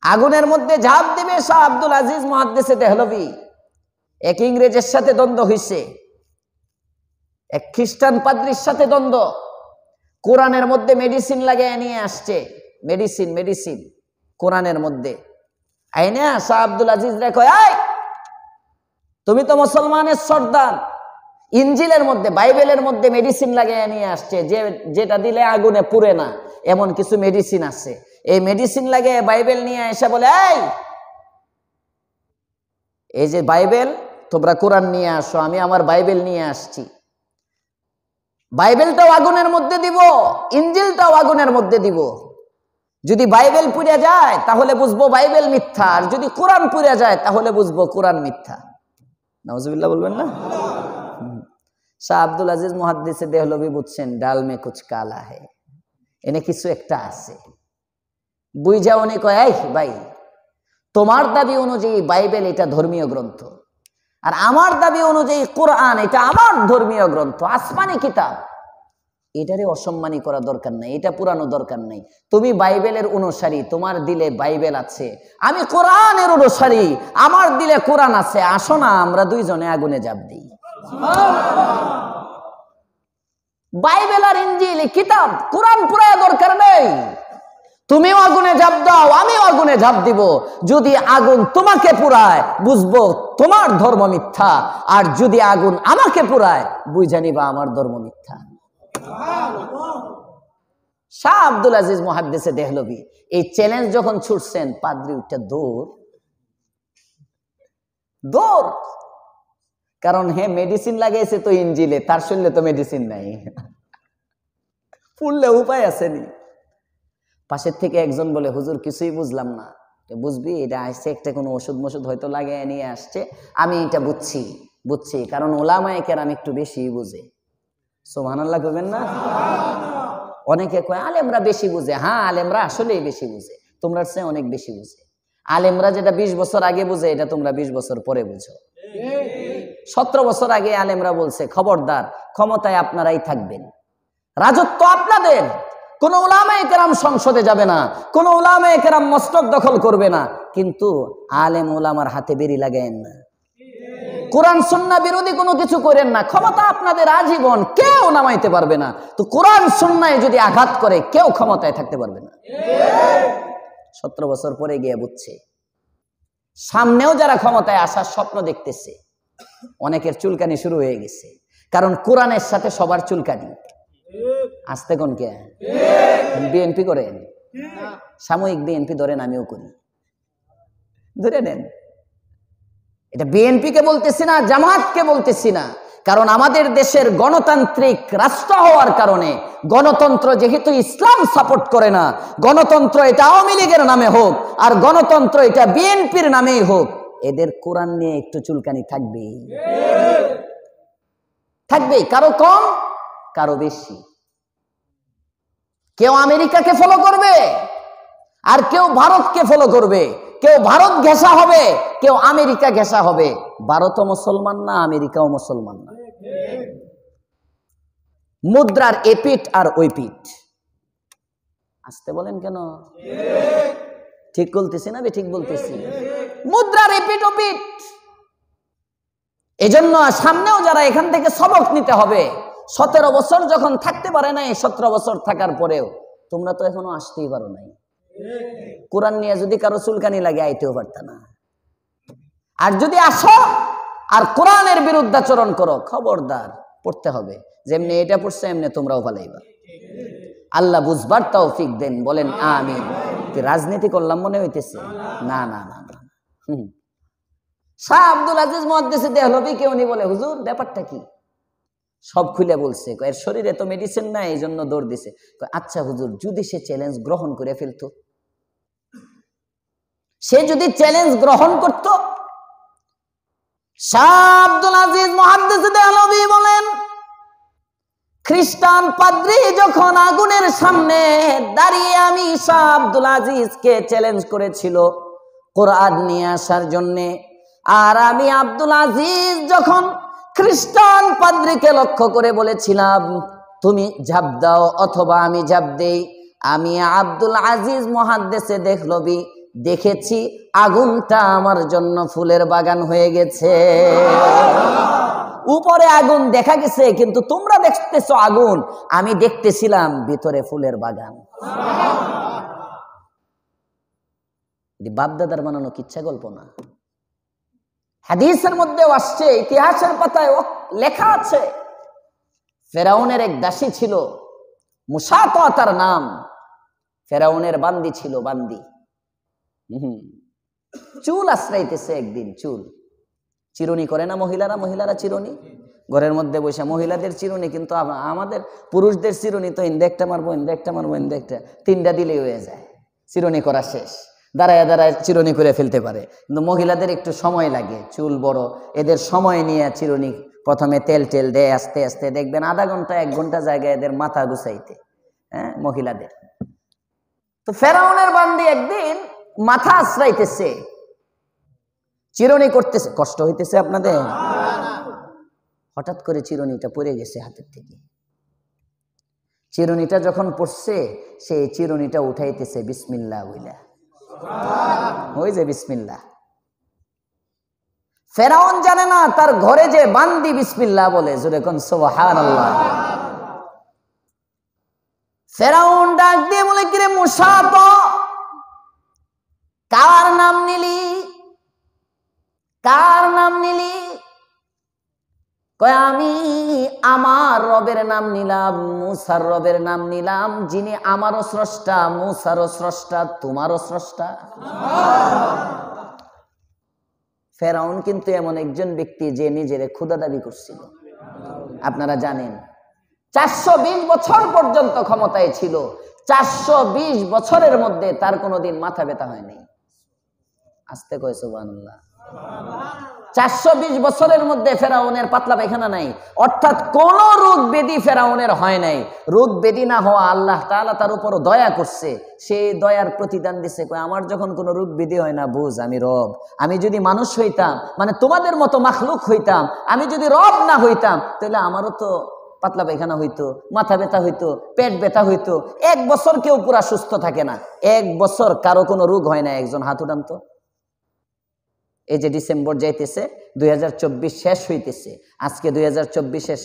আগুনের মধ্যে ঝাঁপ দিবে। শাহ আব্দুল আজিজ মুহাদ্দিস দেহলভী এক ইংরেজের সাথে দ্বন্দ্ব হইছে, এক খ্রিস্টান পাদ্রীর সাথে দ্বন্দ্ব। কোরআনের মধ্যে মেডিসিন লাগিয়ে নিয়ে আসছে, মেডিসিন, মেডিসিন কোরআনের মধ্যে আইনা শাহ আব্দুল আজিজ রে কয়, এই তুমি তো মুসলমানের সর্দার, ইনজিলের মধ্যে, বাইবেলের মধ্যে মেডিসিন লাগিয়ে নিয়ে আসছে, যেটা দিলে আগুনে পুড়ে না, এমন কিছু মেডিসিন আছে। এই মেডিসিন লাগিয়ে বাইবেল নিয়ে এসে বলে, এই যে বাইবেল, তোমরা কোরআন নিয়ে আসো, আমি আমার বাইবেল নিয়ে আসছি। বাইবেলটাও আগুনের মধ্যে দিব, ইনজিলটাও আগুনের মধ্যে দিব। যদি বাইবেল পুড়ে যায় তাহলে বুঝবো বাইবেল মিথ্যা, আর যদি কোরআন পুড়ে যায় তাহলে বুঝবো কোরআন মিথ্যা। নাউজুবিল্লাহ বলবেন না? শাহ আব্দুল আজিজ মুহাদ্দিস দেহলভী বুঝছেন, ডাল মে কুছ কালা হে, এনে কিছু একটা আছে। বুঝা উনি কয়, এই ভাই, তোমার দাবি অনুযায়ী বাইবেল এটা ধর্মীয় গ্রন্থ, আর আমার দাবি অনুযায়ী কোরআন এটা আমার ধর্মীয় গ্রন্থ, আসমানি কিতাব। এটারে অসম্মানী করা দরকার নাই, এটা পুরানো দরকার নাই। তুমি বাইবেলের অনুসারী, তোমার দিলে বাইবেল আছে, আমি কোরআনের অনুসারী, আমার দিলে কোরআন আছে। আসো না আমরা দুইজনে আগুনে ঝাঁপ দিই। বাইবেল আর ইনজিল কিতাব, কোরআন পুরায় দরকার নেই। তুমিও আগুনে ঝাঁপ দাও, আমিও আগুনে ঝাঁপ দিব। যদি আগুন তোমাকে পুরায় বুঝবো তোমার ধর্ম মিথ্যা, আর যদি আগুন আমাকে পুরায় বুঝে নিবা আমার ধর্ম মিথ্যা। শাহ আব্দুল আজিজ মুহাদ্দিস দেহলভী এই চ্যালেঞ্জ যখন ছুটছেন, পাদ্রী উঠে দৌড় দৌড়, কারণ হে মেডিসিন লাগাইছে তো ইনজিলে, তার শরীরে তো মেডিসিন নাই, ফুললে উপায় আসেনি। পাশের থেকে একজন বলে, হুজুর কিছুই বুঝলাম না। বুঝবি, এটা আসছে একটা কোনো ওষুধ মষুধ হয়তো লাগিয়ে নিয়ে আসছে, আমি এটা বুঝছি, কারণ ওলামায়ে কেরাম একটু বেশি বুঝে। সুবহানাল্লাহ কইবেন না? অনেকে কয় আলেমরা বেশি বুঝে। হ্যাঁ, আলেমরা আসলেই বেশি বুঝে, তোমরা চেয়ে অনেক বেশি বুঝে। আলেমরা যেটা 20 বছর আগে বুঝে, এটা তোমরা 20 বছর পরে বুঝো। 17 বছর আগে আলেমরা বলছে, খবরদার, ক্ষমতায় আপনারাই থাকবেন, রাজত্ব আপনাদের, কোন উলামায়ে কেরাম সংসদে যাবে না, কোন উলামায়ে কেরাম মস্তক দখল করবে না। কিন্তু আলেম উলামার হাতে বেরি লাগায়েন না, কোরআন সুন্নাহ বিরোধী কোনো কিছু করেন না, ক্ষমতা আপনাদের আজীবন, কেউ নামাইতে পারবে না। তো কোরআন সুন্নাহে যদি আঘাত করে কেউ ক্ষমতায় থাকতে পারবে না। 17 বছর পরে গিয়ে বুঝছে। সামনেও যারা ক্ষমতায় আসার স্বপ্ন দেখতেছে, অনেকের চুলকানি শুরু হয়ে গেছে, কারণ কোরআনের সাথে সবার চুলকানি। আসতে কোন কে বিএনপি করেন, সাময়িক বিএনপি ধরেন, আমিও করি, ধরে নেন। এটা বিএনপি কে বলতেছি না, জামাতকে বলতেছি না, কারণ আমাদের দেশের গণতান্ত্রিক রাষ্ট্র হওয়ার কারণে, গণতন্ত্র যেহেতু ইসলাম সাপোর্ট করে না, গণতন্ত্র এটা আওয়ামী লীগের নামে হোক আর গণতন্ত্র এটা বিএনপির নামেই হোক, এদের কোরআন নিয়ে একটু চুলকানি থাকবেই, থাকবেই, কারো কম কারো বেশি। কেউ আমেরিকাকে ফলো করবে আর কেউ ভারতকে ফলো করবে, কেউ ভারত ঘেঁষা হবে, কেউ আমেরিকা ঘেঁষা হবে। ভারতও মুসলমান না, আমেরিকাও মুসলমান না। মুদ্রার এপিঠ আর ওই পিঠ। আসতে বলেন কেন? ঠিক বলতেছি না? ঠিক বলতেছি। মুদ্রার এপিঠ ও পিঠ। এজন্য সামনেও যারা এখান থেকে সবক নিতে হবে। 17 বছর যখন থাকতে পারে নাই, 17 বছর থাকার পরেও তোমরা তো এখনো আসতেই পারো নাই। কোরআন নিয়ে যদি কারো চুলকানি লাগে আইতেও পারত না। আর যদি আসো আর কোরআনের বিরুদ্ধাচরণ করো, খবরদার, পড়তে হবে। যেমনি এটা পড়ছে এমনি তোমরাও পালাইবা। আল্লাহ বুঝবার তৌফিক দেন, বলেন আমিন। কি রাজনীতি করলাম মনে হইতেছে? না না না না। শাহ আব্দুল আজিজ মুহাদ্দিস দেহলভী কে উনি বলে, হুজুর ব্যাপারটা কি? সব খুলে বলছে। এর শরীরে তো মেডিসিন নাই, এই জন্য দৌড় দিছে। আচ্ছা হুজুর, যদি সে চ্যালেঞ্জ গ্রহণ করে ফেলতো, সে যদি চ্যালেঞ্জ গ্রহণ করত? শাহ আব্দুল আজিজ মুহাদ্দিস দেহলভী বলেন, খ্রিস্টান পাদ্রী যখন আগুনের সামনে দাঁড়িয়ে আমি শাহ আব্দুল আজিজকে চ্যালেঞ্জ করেছিল কোরআন নিয়ে আসার জন্যে, আর আমি আব্দুল আজিজ যখন খ্রিস্টান পাদ্রীকে লক্ষ্য করে বলেছিলাম তুমি ঝাঁপ দাও অথবা আমি ঝাঁপ দেই, আমি আব্দুল আজিজ মুহাদ্দিসে দেখলবি দেখেছি আগুনটা আমার জন্য ফুলের বাগান হয়ে গেছে। উপরে আগুন দেখা গেছে কিন্তু তোমরা দেখতেছো আগুন, আমি দেখতেছিলাম ভিতরে ফুলের বাগান। বাপদাদার বানানো কিচ্ছা গল্প না, হাদিসের মধ্যেও আসছে, ইতিহাসের পাতায় লেখা আছে। ফেরাউনের এক দাসী ছিল, মুসাতা তার নাম, ফেরাউনের বান্দি ছিল, বান্দি। চুল আশ্রাইতেছে একদিন, চুল চিরুনি করে না মহিলারা চিরুনি ঘরের মধ্যে বসে, মহিলাদের চিরুনি কিন্তু আমাদের পুরুষদের চিরুনি তো ইন্দে একটা মারবো ইন্দে একটা মারবো ইন্দে একটা, তিনটা দিলেই হয়ে যায়, চিরুনি করা শেষ, দাঁড়ায় দাঁড়ায় চিরুনি করে ফেলতে পারে। কিন্তু মহিলাদের একটু সময় লাগে, চুল বড়, এদের সময় নিয়ে চিরুনি প্রথমে তেল টেল দেয়, আস্তে আস্তে দেখবেন আধা ঘন্টা 1 ঘন্টা জায়গায় এদের মাথা গুছাইতে, হ্যাঁ মহিলাদের। তো ফেরাউনের বান্দি একদিন মাথা আশ্রাইতেছে, চিরুনি করতেছে, কষ্ট হইতেছে আপনাদের? হঠাৎ করে চিরুনিটা পড়ে গেছে হাতের থেকে। চিরুনিটা যখন পড়ছে, সে চিরুনিটা উঠাইতেছে বিসমিল্লাহ বইলা, ওই যে বিসমিল্লাহ। ফেরাউন জানে না তার ঘরে যে বান্দি বিসমিল্লাহ বলে, জোরে কোন সুবহানাল্লাহ। ফেরাউন ডাক দিয়ে বলে, কিরে মুসা, তো কার নাম নিলি, কার নাম নিলি? কয় আমি আমার রবের নাম নিলাম, মুসার রবের নাম নিলাম, যিনি আমারও স্রষ্টা, মুসারও স্রষ্টা, তোমারও স্রষ্টা। ফেরাউন কিন্তু এমন একজন ব্যক্তি যে নিজের খোদা দাবি করছিল। আপনারা জানেন 420 বছর পর্যন্ত ক্ষমতায় ছিল, 420 বছরের মধ্যে তার কোনোদিন মাথা ব্যথা হয়নি। আস্তে কয় সুবহানাল্লাহ। 420 বছরের মধ্যে ফেরাউনের পাতলা পায়খানা নাই, অর্থাৎ কোন রোগ ব্যাধি ফেরাউনের হয় নাই। রোগ ব্যাধি না হওয়া আল্লাহ তাআলা তার উপর দয়া করছে, সেই দয়ার প্রতিদান দিছে। কয় আমার যখন কোনো রোগ ব্যাধি হয় না, বুঝ আমি রব। আমি যদি মানুষ হইতাম, মানে তোমাদের মতো মাখলুক হইতাম, আমি যদি রব না হইতাম, তাহলে আমারও তো পাতলা পায়খানা হইতো, মাথা ব্যথা হইতো, পেট ব্যথা হইতো। 1 বছর কেউ পুরা সুস্থ থাকে না, 1 বছর কারো কোনো রোগ হয় না। একজন হাত উঠান তো। এই যে ডিসেম্বর যাইতেছে, 2024 শেষ হইতেছে, আজকে 2024-এর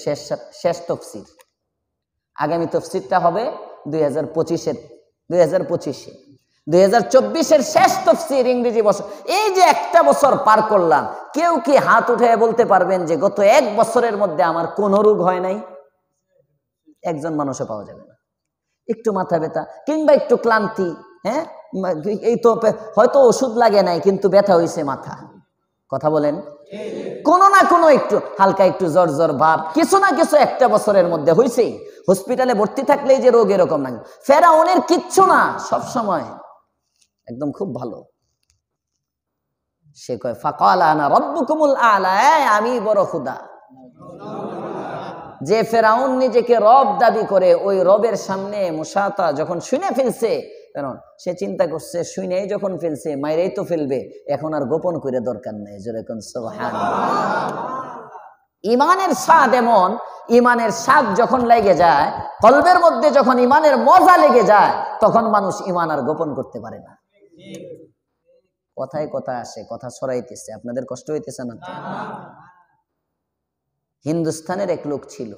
শেষ তফসির। আগামী তফসিরটা হবে 2025-এর, 2024-এর শেষ তফসির, ইংরেজি বছর। এই যে একটা বছর পার করলাম, কেউ কি হাত উঠে বলতে পারবেন যে গত 1 বছরের মধ্যে আমার কোনো রোগ হয় নাই? একজন মানুষও পাওয়া যাবে না। একটু মাথা ব্যথা কিংবা একটু ক্লান্তি, হ্যাঁ এই তো হয়তো ওষুধ লাগে নাই কিন্তু ব্যথা হইছে মাথা, কথা বলেন, কোনো না কোনো একটু হালকা একটু জ্বর জ্বর ভাব, কিছু না কিছু একটা বছরের মধ্যে হইছেই। হসপিটালে ভর্তি থাকলেই যে রোগ এরকম না। ফেরাউনের কিচ্ছু না, সব সময় একদম খুব ভালো। সে কয় ফাকালা আনা রাব্বুকুমুল আ'লা, আমি বড় খোদা। যে ফেরাউন নিজেকে রব দাবি করে, ওই রবের সামনে মুসাতা যখন শুনে ফেলছে, কারণ সে চিন্তা করছে শুনেই যখন ফেলছে মাইরেই তো ফেলবে, এখন আর গোপন করে দরকার নেই। যেরকম সুবহানাল্লাহ। ইমানের স্বাদ এমন, ইমানের স্বাদ যখন লেগে যায় কলবের মধ্যে, যখন ইমানের মজা লেগে যায়, তখন মানুষ ইমান আর গোপন করতে পারে না। কথায় কথা আসে, কথা ছড়াইতেছে, আপনাদের কষ্ট হইতেছে না তো? হিন্দুস্তানের এক লোক ছিল,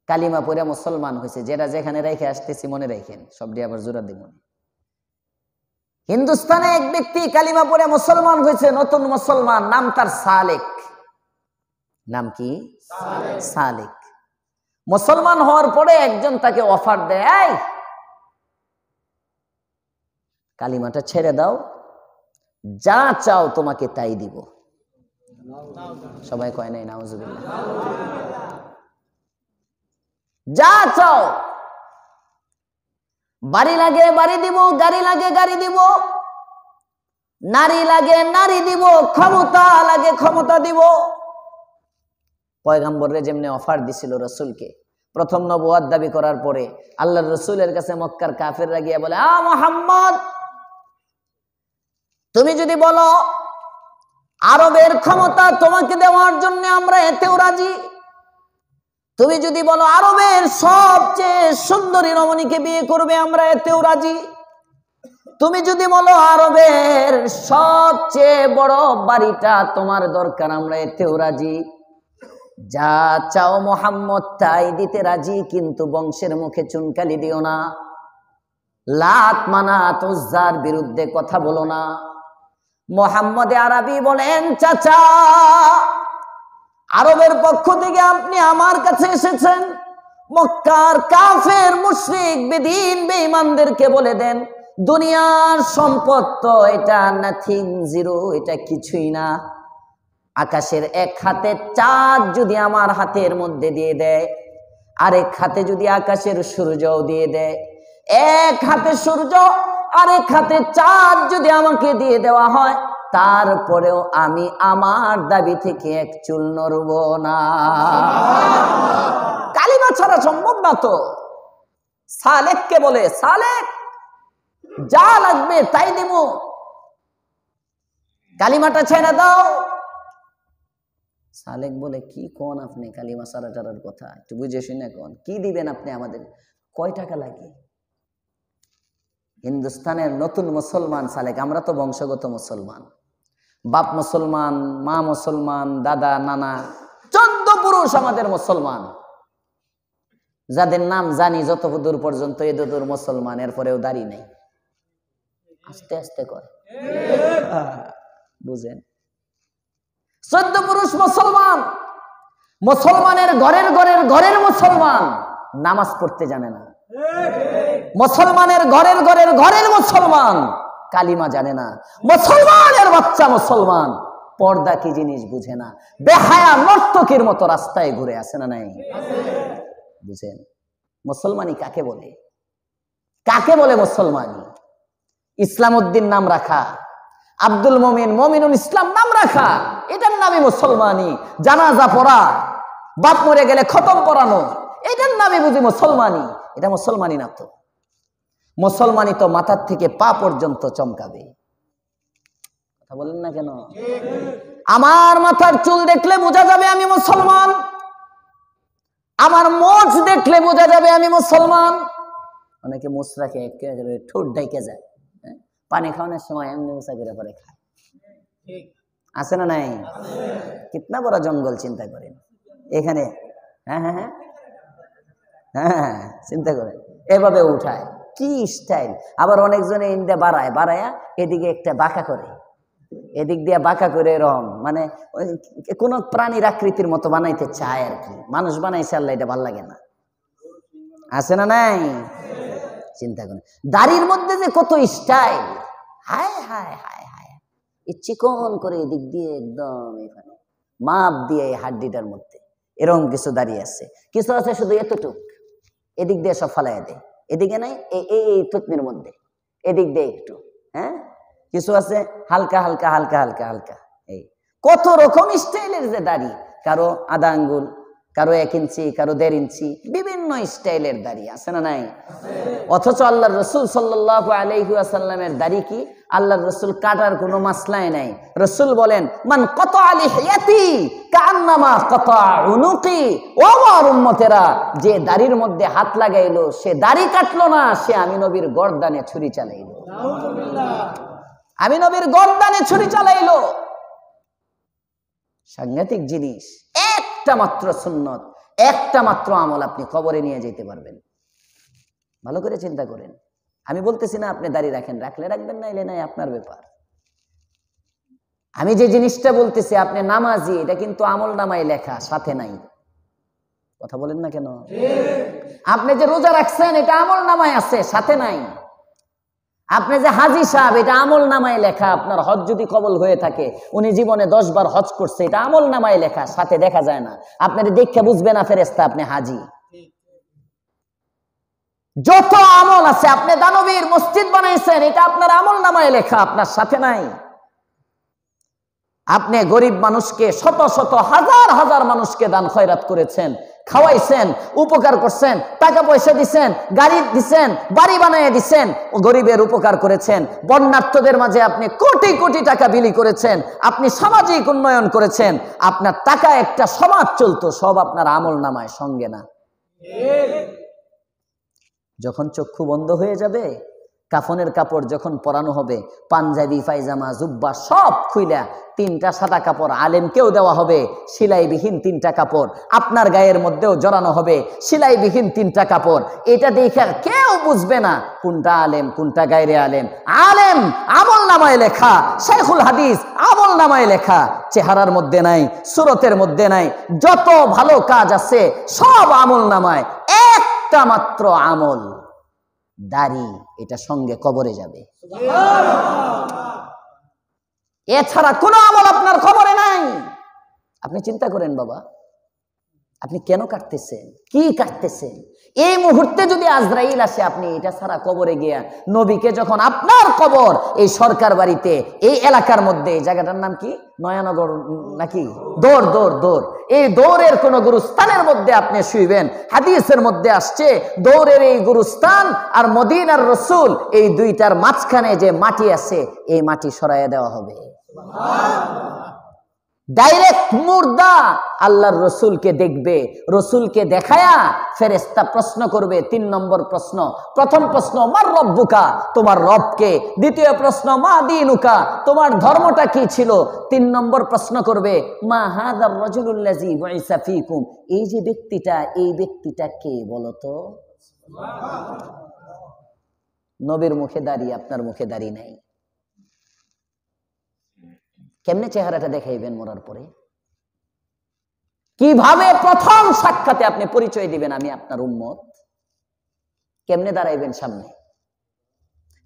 কালিমা পড়ে মুসলমান হয়েছে। যেটা যেখানে রেখে আসতেছি মনে রাখেন, সবটি আবার জোড়া দিব। হিন্দুস্তানে এক ব্যক্তি কালিমা পড়ে মুসলমান হয়েছে, নতুন মুসলমান, নাম তার সালেক। নাম কি? সালেক। মুসলমান হওয়ার পরে একজন তাকে অফার দেয়, কালিমাটা ছেড়ে দাও, যা চাও তোমাকে তাই দিব। সবাই কয় নাই নাউজুবিল্লাহ? যা চাও, বাড়ি লাগে বাড়ি দিব, গাড়ি লাগে গাড়ি দিব, নারী লাগে নারী দিব, ক্ষমতা লাগে ক্ষমতা দিব। পয়গম্বরে যেমনি অফার দিছিল রসুলকে, প্রথম নবুয়ত দাবি করার পরে আল্লাহর রসুলের কাছে মক্কার কাফেররা গিয়ে বলে, মুহাম্মদ, তুমি যদি বলো আরবের ক্ষমতা তোমাকে দেওয়ার জন্য আমরা এতেও রাজি, তুমি যদি বলো আরবের সবচেয়ে সুন্দরী রমণীকে বিয়ে করবে আমরা এতেও রাজি, তুমি যদি বলো আরবের সবচেয়ে বড় বাড়িটা তোমার দরকার আমরা এতেও রাজি, যা চাও মুহাম্মদ তাই দিতে রাজি, কিন্তু বংশের মুখে চুনকালি দিও না, লাত মানাত উজ্জার বিরুদ্ধে কথা বলো না। মুহাম্মদ আরবি বলেন, চাচা, আরবের পক্ষ থেকে আপনি আমার কাছে এসেছেন, মক্কার কাফের মুশরিক বেদিন বেঈমানদেরকে বলে দেন দুনিয়ার সম্পদ তো এটা নাথিং, জিরো, এটা কিছুই না। আকাশের এক হাতে চাঁদ যদি আমার হাতের মধ্যে দিয়ে দেয়, আরেক হাতে যদি আকাশের সূর্যও দিয়ে দেয়, এক হাতে সূর্য আরেক হাতে চাঁদ যদি আমাকে দিয়ে দেওয়া হয়, তারপরেও আমি আমার দাবি থেকে এক চুল নড়ব না। কালিমা ছাড়া সম্ভব না তো। সালেককে বলে, সালেক, যা লাগবে তাই দেব, কালিমাটা ছেড়ে দাও। সালেক বলে, কি কোন আপনি কালিমা ছাড়া ছাড়ার কথা, একটু বুঝে শুনে কোন, কি দিবেন আপনি আমাদের, কয় টাকা লাগে? হিন্দুস্তানের নতুন মুসলমান সালেক, আমরা তো বংশগত মুসলমান, বাপ মুসলমান, মা মুসলমান, দাদা নানা 14 পুরুষ আমাদের মুসলমান, যাদের নাম জানি যত দূর পর্যন্ত এদূর মুসলমান, এরপরেও দাড়ি নেই, আস্তে আস্তে করে বুঝেন। 14 পুরুষ মুসলমান, মুসলমানের ঘরের ঘরের ঘরের মুসলমান, নামাজ পড়তে জানে না। মুসলমানের ঘরের ঘরের ঘরের মুসলমান, কালিমা জানে না। মুসলমানের বাচ্চা মুসলমান, পর্দা কি জিনিস বুঝে না, বেহায়া নর্তকীর মতো রাস্তায় ঘুরে আসে না নাই? বুঝেন মুসলমানি কাকে বলে? কাকে বলে মুসলমানি? ইসলাম উদ্দিন নাম রাখা, আব্দুল মমিন, মমিনুল ইসলাম নাম রাখা, এটার নামই মুসলমানি। জানাজা পড়া, বাপ মরে গেলে খতম পড়ানো, এটার নামই বুঝি মুসলমানি। এটা মুসলমানি না তো। মুসলমানি তো মাথার থেকে পা পর্যন্ত চমকাবে। কথা বলেন না কেন? আমার মাথার চুল দেখলে বোঝা যাবে আমি মুসলমান, আমার মোচ দেখলে বোঝা যাবে আমি মুসলমান। অনেকে মোচ রাখে, ঠোঁট ডাইকে যায়, পানি খাওয়ানোর সময় এমনি মুসা করে পরে খায়, আছে না নাই? কিতনা বড় জঙ্গল চিন্তা করেন এখানে। হ্যাঁ হ্যাঁ হ্যাঁ হ্যাঁ, চিন্তা করেন, এভাবে উঠায়, কি স্টাইল। আবার অনেকজনে ইন্দে বাড়ায়, বাড়ায়া এদিকে একটা বাঁকা করে, এদিক দিয়ে বাঁকা করে, এরকম মানে কোন প্রাণীর আকৃতির মতো বানাইতে চায় আর কি। মানুষ বানাইছে আল্লাহ, এটা ভাল লাগে না, আছে না নাই? চিন্তা করেন, দাড়ির মধ্যে যে কত স্টাইল, হায় হায় হায় হায়, চিকন করে এদিক দিয়ে একদম এখানে মাপ দিয়ে হাড্ডিটার মধ্যে এরকম কিছু দাঁড়িয়ে আছে, কিছু আছে শুধু এতটুক, এদিক দিয়ে সব ফালাই দেয়, এদিকে নাই, এই থুতনির মধ্যে এদিক দিয়ে একটু, হ্যাঁ, কিছু আছে হালকা হালকা হালকা হালকা হালকা, এই কত রকম স্টাইলের যে দাড়ি, কারো আধা আঙ্গুল, কারো 1 ইঞ্চি, কারো 1.5 ইঞ্চি, বিভিন্ন স্টাইলের দাড়ি, আছে না নাই? অথচ আল্লাহর রাসূল সাল্লাল্লাহু আলাইহি ওয়াসাল্লামের দাড়ি কি আল্লাহর রাসূল কাটার কোনো মাসলাই নাই। রাসূল বলেন, মান কাতা লিহিয়াতি কান্নামা কাতা উনুকি। ও আমার উম্মতেরা, যে দাড়ির মধ্যে হাত লাগাইলো সে দাড়ি কাটলো না, সে আমি নবীর গর্দানে ছুরি চালাইলো। আমি নবীর গর্দানে ছুরি চালাইলো। সাংঘাতিক জিনিস। একটা মাত্র সুন্নত, একটা মাত্র আমল আপনি কবরে নিয়ে যেতে পারবেন। ভালো করে চিন্তা করেন। আমি বলতেছি না আপনি দাড়ি রাখেন, রাখলে রাখবেন, না এলে নাই, আপনার ব্যাপার। আমি যে জিনিসটা বলতেছি, আপনি নামাজি, এটা কিন্তু আমল নামায় লেখা, সাথে নাই। কথা বলেন না কেন? আপনি যে রোজা রাখছেন, এটা আমল নামায় আছে, সাথে নাই। আপনি যে হাজি সাহেব, এটা আমল নামায় লেখা। আপনার হজ যদি কবল হয়ে থাকে, উনি জীবনে 10 বার হজ করছে, এটা আমল নামায় লেখা, সাথে দেখা যায় না। আপনার দেখে বুঝবে না ফেরেশতা আপনি হাজি। যত আমল আছে, আপনি দানবীর মসজিদ বানাইছেন, এটা আপনার আমল নামায় লেখা, আপনার সাথে নাই। আপনি গরিব মানুষকে, শত শত হাজার হাজার মানুষকে দান খয়রাত করেছেন, খাওয়াইছেন, উপকার করছেন, টাকা পয়সা দিছেন, গাড়ি দিছেন, বাড়ি বানিয়ে দিছেন, গরিবের উপকার করেছেন, বন্যার্থদের মাঝে আপনি কোটি কোটি টাকা বিলি করেছেন, আপনি সামাজিক উন্নয়ন করেছেন, আপনার টাকা একটা সমাজ চলতো, সব আপনার আমল নামায়, সঙ্গে না। যখন চক্ষু বন্ধ হয়ে যাবে, কাফনের কাপড় যখন পরানো হবে, পাঞ্জাবি, পায়জামা, জুব্বা সব খুইলা 3টা সাদা কাপড় আলেমকেও দেওয়া হবে, সেলাইবিহীন 3টা কাপড় আপনার গায়ের মধ্যেও জড়ানো হবে, সেলাইবিহীন 3টা কাপড়। এটা দেখে কেউ বুঝবে না কোনটা আলেম কোনটা গায়রে আলেম। আলেম আমল নামায় লেখা, শেখুল হাদিস আমল নামায় লেখা, চেহারার মধ্যে নাই, সুরতের মধ্যে নাই, যত ভালো কাজ আছে সব আমল নামায়। একটা মাত্র আমল, দাড়ি, এটা সঙ্গে কবরে যাবে। এছাড়া কোনো আমল আপনার খবরে নাই। আপনি চিন্তা করেন বাবা, আপনি কেন কাটতেছেন, কি কাটতেছেন? এই মুহূর্তে যদি আজরাইল আসে, আপনি এটা ছাড়া কবরে গিয়া নবীকে যখন আপনার কবর এই সরকার বাড়িতে, এই এলাকার মধ্যে, এই জায়গাটার নাম কি, নয়ানগর নাকি, দৌড় দৌড় দৌড়, এই দৌড়ের কোন গুরুস্থানের মধ্যে আপনি শুইবেন। হাদিসের মধ্যে আসছে দৌড়ের এই গুরুস্থান আর মদিনার রসুল, এই দুইটার মাঝখানে যে মাটি আছে, এই মাটি সরাইয়া দেওয়া হবে। ডাইরেক্ট মুর্দা আল্লাহর রসুলকে দেখবে, রসুলকে দেখায়া ফেরেশতা প্রশ্ন করবে। 3 নম্বর প্রশ্ন, প্রথম প্রশ্ন মার রব্বুকা, তোমার রবকে। দ্বিতীয় প্রশ্ন মা দীনুকা, তোমার ধর্মটা কি ছিল। 3 নম্বর প্রশ্ন করবে মা হাযার রাজুলুল্লাযী বুইসা ফীকুম, এই যে ব্যক্তিটা, এই ব্যক্তিটা কে বলো তো। নবীর মুখে দাঁড়িয়ে, আপনার মুখে দাঁড়িয়ে নাই। কেমনে চেহারাটা দেখাইবেন মরার পরে? কিভাবে প্রথম সাক্ষাতে আপনি পরিচয় দিবেন আমি আপনার উম্মত? কেমনে দাঁড়াইবেন সামনে?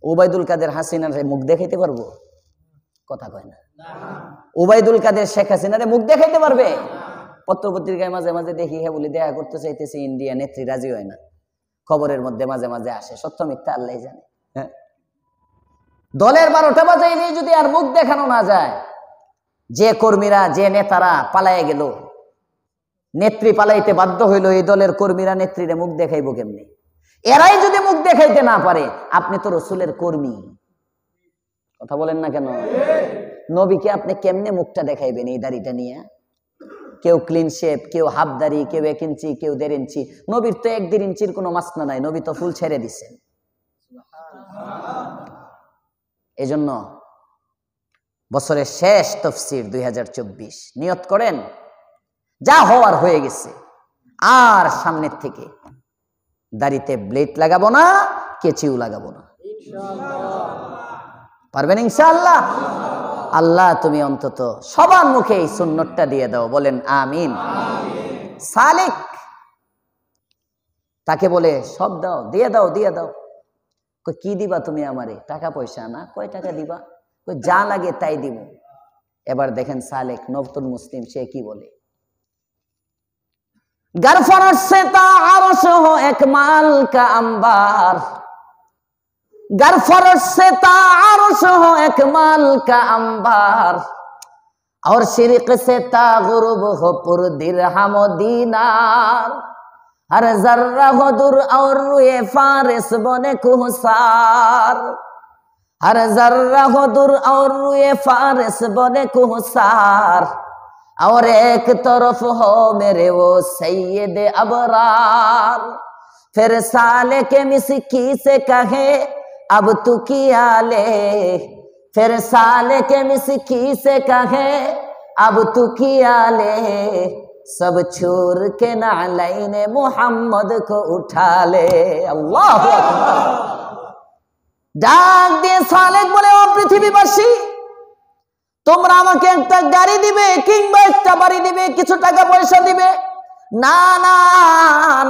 ওবায়দুল কাদের হাসিনার মুখ দেখাইতে পারবো? কথা কয় না। ওবায়দুল কাদের শেখ হাসিনারে মুখ দেখাইতে পারবে? পত্র পত্রিকায় মাঝে মাঝে দেখি, হ্যাঁ বলে দেখা করতে চাইতেছে, ইন্ডিয়া নেত্রী রাজি হয় না, খবরের মধ্যে মাঝে মাঝে আসে, সত্য মিথ্যা আল্লাহ জানে। হ্যাঁ, দলের 12টা বাজাইলে যদি আর মুখ দেখানো না যায়, যে কর্মীরা, যে নেতারা পালাইয়া গেল, নেত্রী পালাইতে বাধ্য হইল, এই দলের কর্মীরা নেত্রীরে মুখ দেখাইব কেমনে? এরাই যদি মুখ দেখাইতে না পারে, আপনি তো রসুলের কর্মী, কথা বলেন না কেন? নবীকে আপনি কেমনে মুখটা দেখাইবেন এই দাড়িটা নিয়ে? কেউ ক্লিন শেপ, কেউ হাফ দাড়ি, কেউ 1 ইঞ্চি, কেউ 1.5 ইঞ্চি। নবীর তো 1-1.5 ইঞ্চির কোনো মাসনা নাই, নবী তো ফুল ছেড়ে দিচ্ছেন। এজন্য বছরের শেষ তফসির 2024 নিয়ত করেন, যা হওয়ার হয়ে গেছে, আর সামনের থেকে দাড়িতে ব্লেড লাগাবো না, কেচিও লাগাবো না। পারবেন ইনশাআল্লাহ? আল্লাহ তুমি অন্তত সবার মুখে এই সুন্নতটা দিয়ে দাও, বলেন আমিন। সালেক তাকে বলে সব দাও, দিয়ে দাও, দিয়ে দাও। কি দিবা তুমি আমারে? টাকা পয়সা না। কয় টাকা দিবা? যা লাগে তাই দিব। এবার দেখেন সালেক নতুন মুসলিম, সে কি বলে, गर फरश से तारश हो एक माल का अंबार, गर फरश से तारश हो एक माल का अंबार, और शिरक से तागुरुब हो पुर दिरहम दीनार, हर जर्रा हो दुर और रुए फारिस बने कुहसार, हर जर्रा हो दुर और रुए फारिस बने कुहसार, और एक तरफ हो मेरे वो सैयद अबरार, फिर साले के मिसकी से कहे अब तू किया ले, फिर साले के मिसकी से कहे अब तू किया ले, सब छोड़ के नालैन मोहम्मद को उठा ले। अल्लाह अकबर। डाक दिए सालेक बोले, ओ पृथ्वीवासी, তোমরা আমাকে একটা গাড়ি দিবে কিংবা একটা বাড়ি দিবে, কিছু টাকা পয়সা দিবে? না না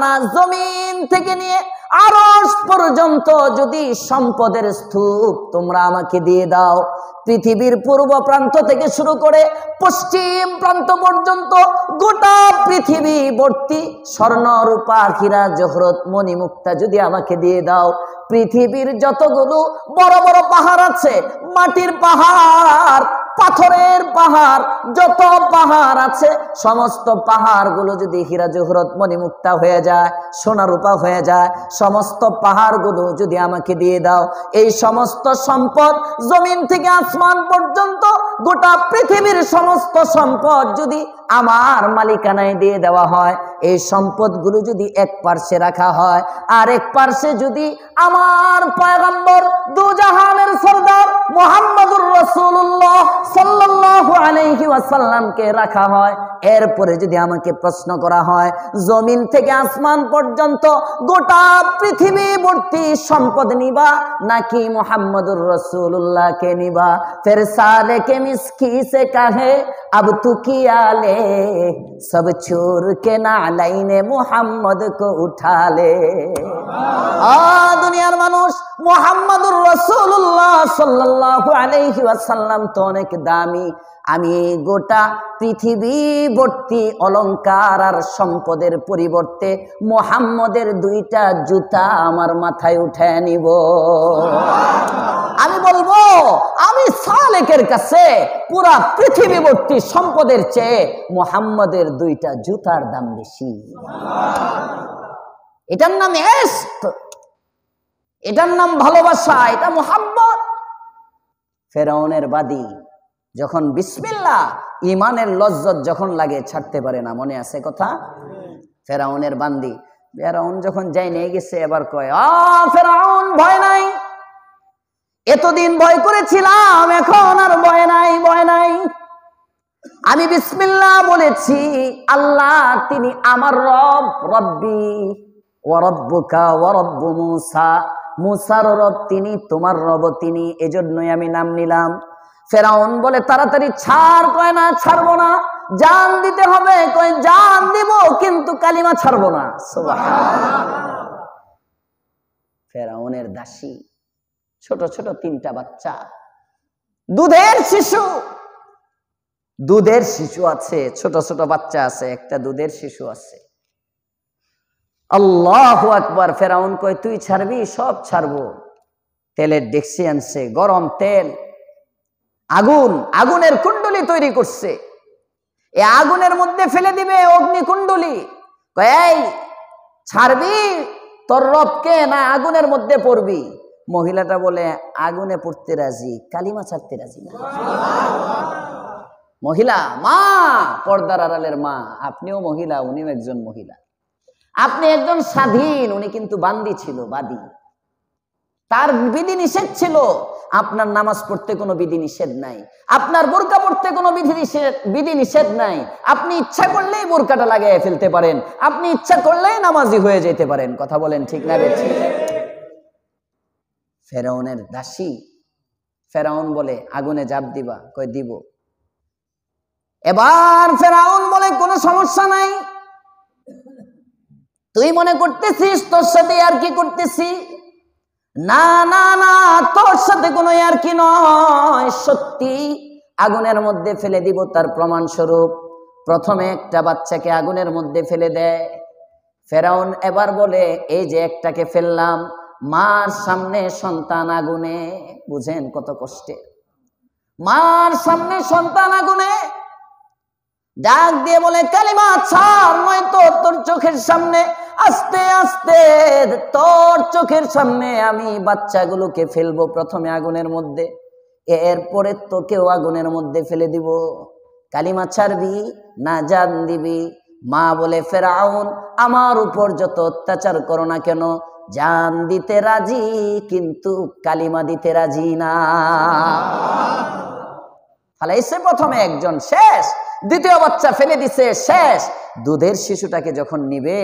না, জমিন থেকে নিয়ে আরশ পর্যন্ত যদি সম্পদের স্তূপ তোমরা আমাকে দিয়ে দাও, পৃথিবীর পূর্ব প্রান্ত থেকে শুরু করে পশ্চিম প্রান্ত পর্যন্ত গোটা পৃথিবী ভর্তি স্বর্ণ রূপা হীরা জহরত মণি মুক্তা যদি আমাকে দিয়ে দাও, পৃথিবীর যতগুলো বড় বড় পাহাড় আছে, মাটির পাহাড়, পাথরের পাহাড়, যত পাহাড় আছে সমস্ত পাহাড়গুলো যদি হীরা জহরত মণিমুক্তা হয়ে যায়, সোনা রূপা হয়ে যায়, সমস্ত পাহাড়গুলো যদি আমাকে দিয়ে দাও, এই সমস্ত সম্পদ জমিন থেকে আসমান পর্যন্ত গোটা পৃথিবীর সমস্ত সম্পদ যদি আমার মালিকানায় দিয়ে দেওয়া হয়, এই সম্পদগুলো যদি এক পার্শ্বে রাখা হয়, আর এক পার্শ্বে যদি আমার পয়গম্বর দুজাহানের সরদার মুহাম্মদুর রাসূলুল্লাহ সাল্লাল্লাহু আলাইহি ওয়াসাল্লামকে রাখা হয়, এরপরে যদি আমাকে প্রশ্ন করা হয় জমিন থেকে আসমান পর্যন্ত গোটা পৃথিবী ভর্তি সম্পদ নিবা নাকি মুহাম্মদুর রাসূলুল্লাহকে নিবা, ফির সালে কে মিসকি সে কাহে अब तू किया ले सब छोड़ के नालाइने मुहम्मद को उठा ले। দুনিয়ার মানুষ, মুহাম্মদুর রাসূলুল্লাহ সাল্লাল্লাহু আলাইহি ওয়াসাল্লাম তো অনেক দামি, আমি গোটা পৃথিবী ভর্তি অলংকার আর সম্পদের পরিবর্তে মুহাম্মদের দুইটা জুতা আমার মাথায় উঠায় নিব। আমি বলবো আমি সালেকের কাছে পুরা পৃথিবী ভর্তি সম্পদের চেয়ে মুহাম্মদের দুইটা জুতার দাম বেশি। এটার নাম ইশক, এটার নাম ভালোবাসা, এটা মুহাব্বত। ফেরাউনের বাদী যখন বিসমিল্লাহ ইমানের লজ্জত যখন লাগে ছাড়তে পারে না, মনে আছে কথা? ফেরাউনের বান্দি, ফেরাউন যখন যাই নিয়ে গেছে এবার কয়, ফেরাউন ভয় নাই, এতদিন ভয় করেছিলাম এখন আর ভয় নাই, ভয় নাই। আমি বিসমিল্লাহ বলেছি, আল্লাহ তিনি আমার রব, রব্বি ওয়া রব্বুকা ওয়া রব্বু মূসা, মূসার রব তিনি, তোমার রব তিনি, এজন্যই আমি নাম নিলাম। ফেরাউন বলে তাড়াতাড়ি ছাড়, কয় না ছাড়বো না, জান দিতে হবে, কয় জান দিব কিন্তু কালিমা ছাড়বো না। সুবহানাল্লাহ। ফেরাউনের দাসী, ছোট ছোট তিনটা বাচ্চা, দুধের শিশু, দুধের শিশু আছে, ছোট ছোট বাচ্চা আছে, একটা দুধের শিশু আছে। আল্লাহু আকবার। ফেরাউন কয় তুই ছাড়বি? সব ছাড়বো। তেলের ডেকসি আনছে, গরম তেল, আগুন, আগুনের কুণ্ডলি তৈরি করছে, এই আগুনের মধ্যে ফেলে দিবে অগ্নিকুণ্ডলী। কয় এই ছাড়বি তোর রবকে না আগুনের মধ্যে পড়বি? মহিলাটা বলে আগুনে পড়তে রাজি, কালিমা ছাড়তে রাজি না। মহিলা, মা, পর্দার আড়ালের মা, আপনিও মহিলা, উনিও একজন মহিলা, আপনি একজন স্বাধীন, উনি কিন্তু বান্দি ছিল, বাদী, তার বিধি নিষেধ ছিল। আপনার নামাজ পড়তে কোনো বিধি নিষেধ নাই, আপনার বোরকা পড়তে কোনো বিধি নিষেধ নাই, আপনি ইচ্ছা করলেই বোরকাটা লাগিয়ে ফেলতে পারেন, আপনি ইচ্ছা করলেই নামাজি হয়ে যেতে পারেন। কথা বলেন ঠিক না বেঠিক? ফেরাউনের দাসী, ফেরাউন বলে আগুনে জাপ দিবা? কই দিব। এবার ফেরাউন বলে কোনো সমস্যা নাই, তুই মনে করতেছিস তোর সাথে আর কি করতেছি? না না না, তোর সাথে কোনো আর কি নয়, সত্যি আগুনের মধ্যে ফেলে দিব। তার প্রমাণ স্বরূপ প্রথমে একটা বাচ্চাকে আগুনের মধ্যে ফেলে দেয়। ফেরাউন এবার বলে এই যে একটাকে ফেললাম, মার সামনে সন্তান আগুনে, বুঝেন কত কষ্টে, মার সামনে সন্তান আগুনে। ডাক দিয়ে বলে কালিমা ছাড়, নয়তো তোর চোখের সামনে আস্তে আস্তে তোর চোখের সামনে আমি বাচ্চাগুলোকে ফেলবো প্রথমে আগুনের মধ্যে, এরপরে তোকেও আগুনের মধ্যে ফেলে দিব। কালিমা ছাড়বি না জান দিবি? মা বলে ফেরাউন আমার উপর যত অত্যাচার করো না কেন, জান দিতে রাজি কিন্তু কালিমা দিতে রাজি না। ফালাইছে প্রথমে একজন, শেষ। দ্বিতীয় বাচ্চা ফেলে দিছে, শেষ। দুধের শিশুটাকে যখন নিবে,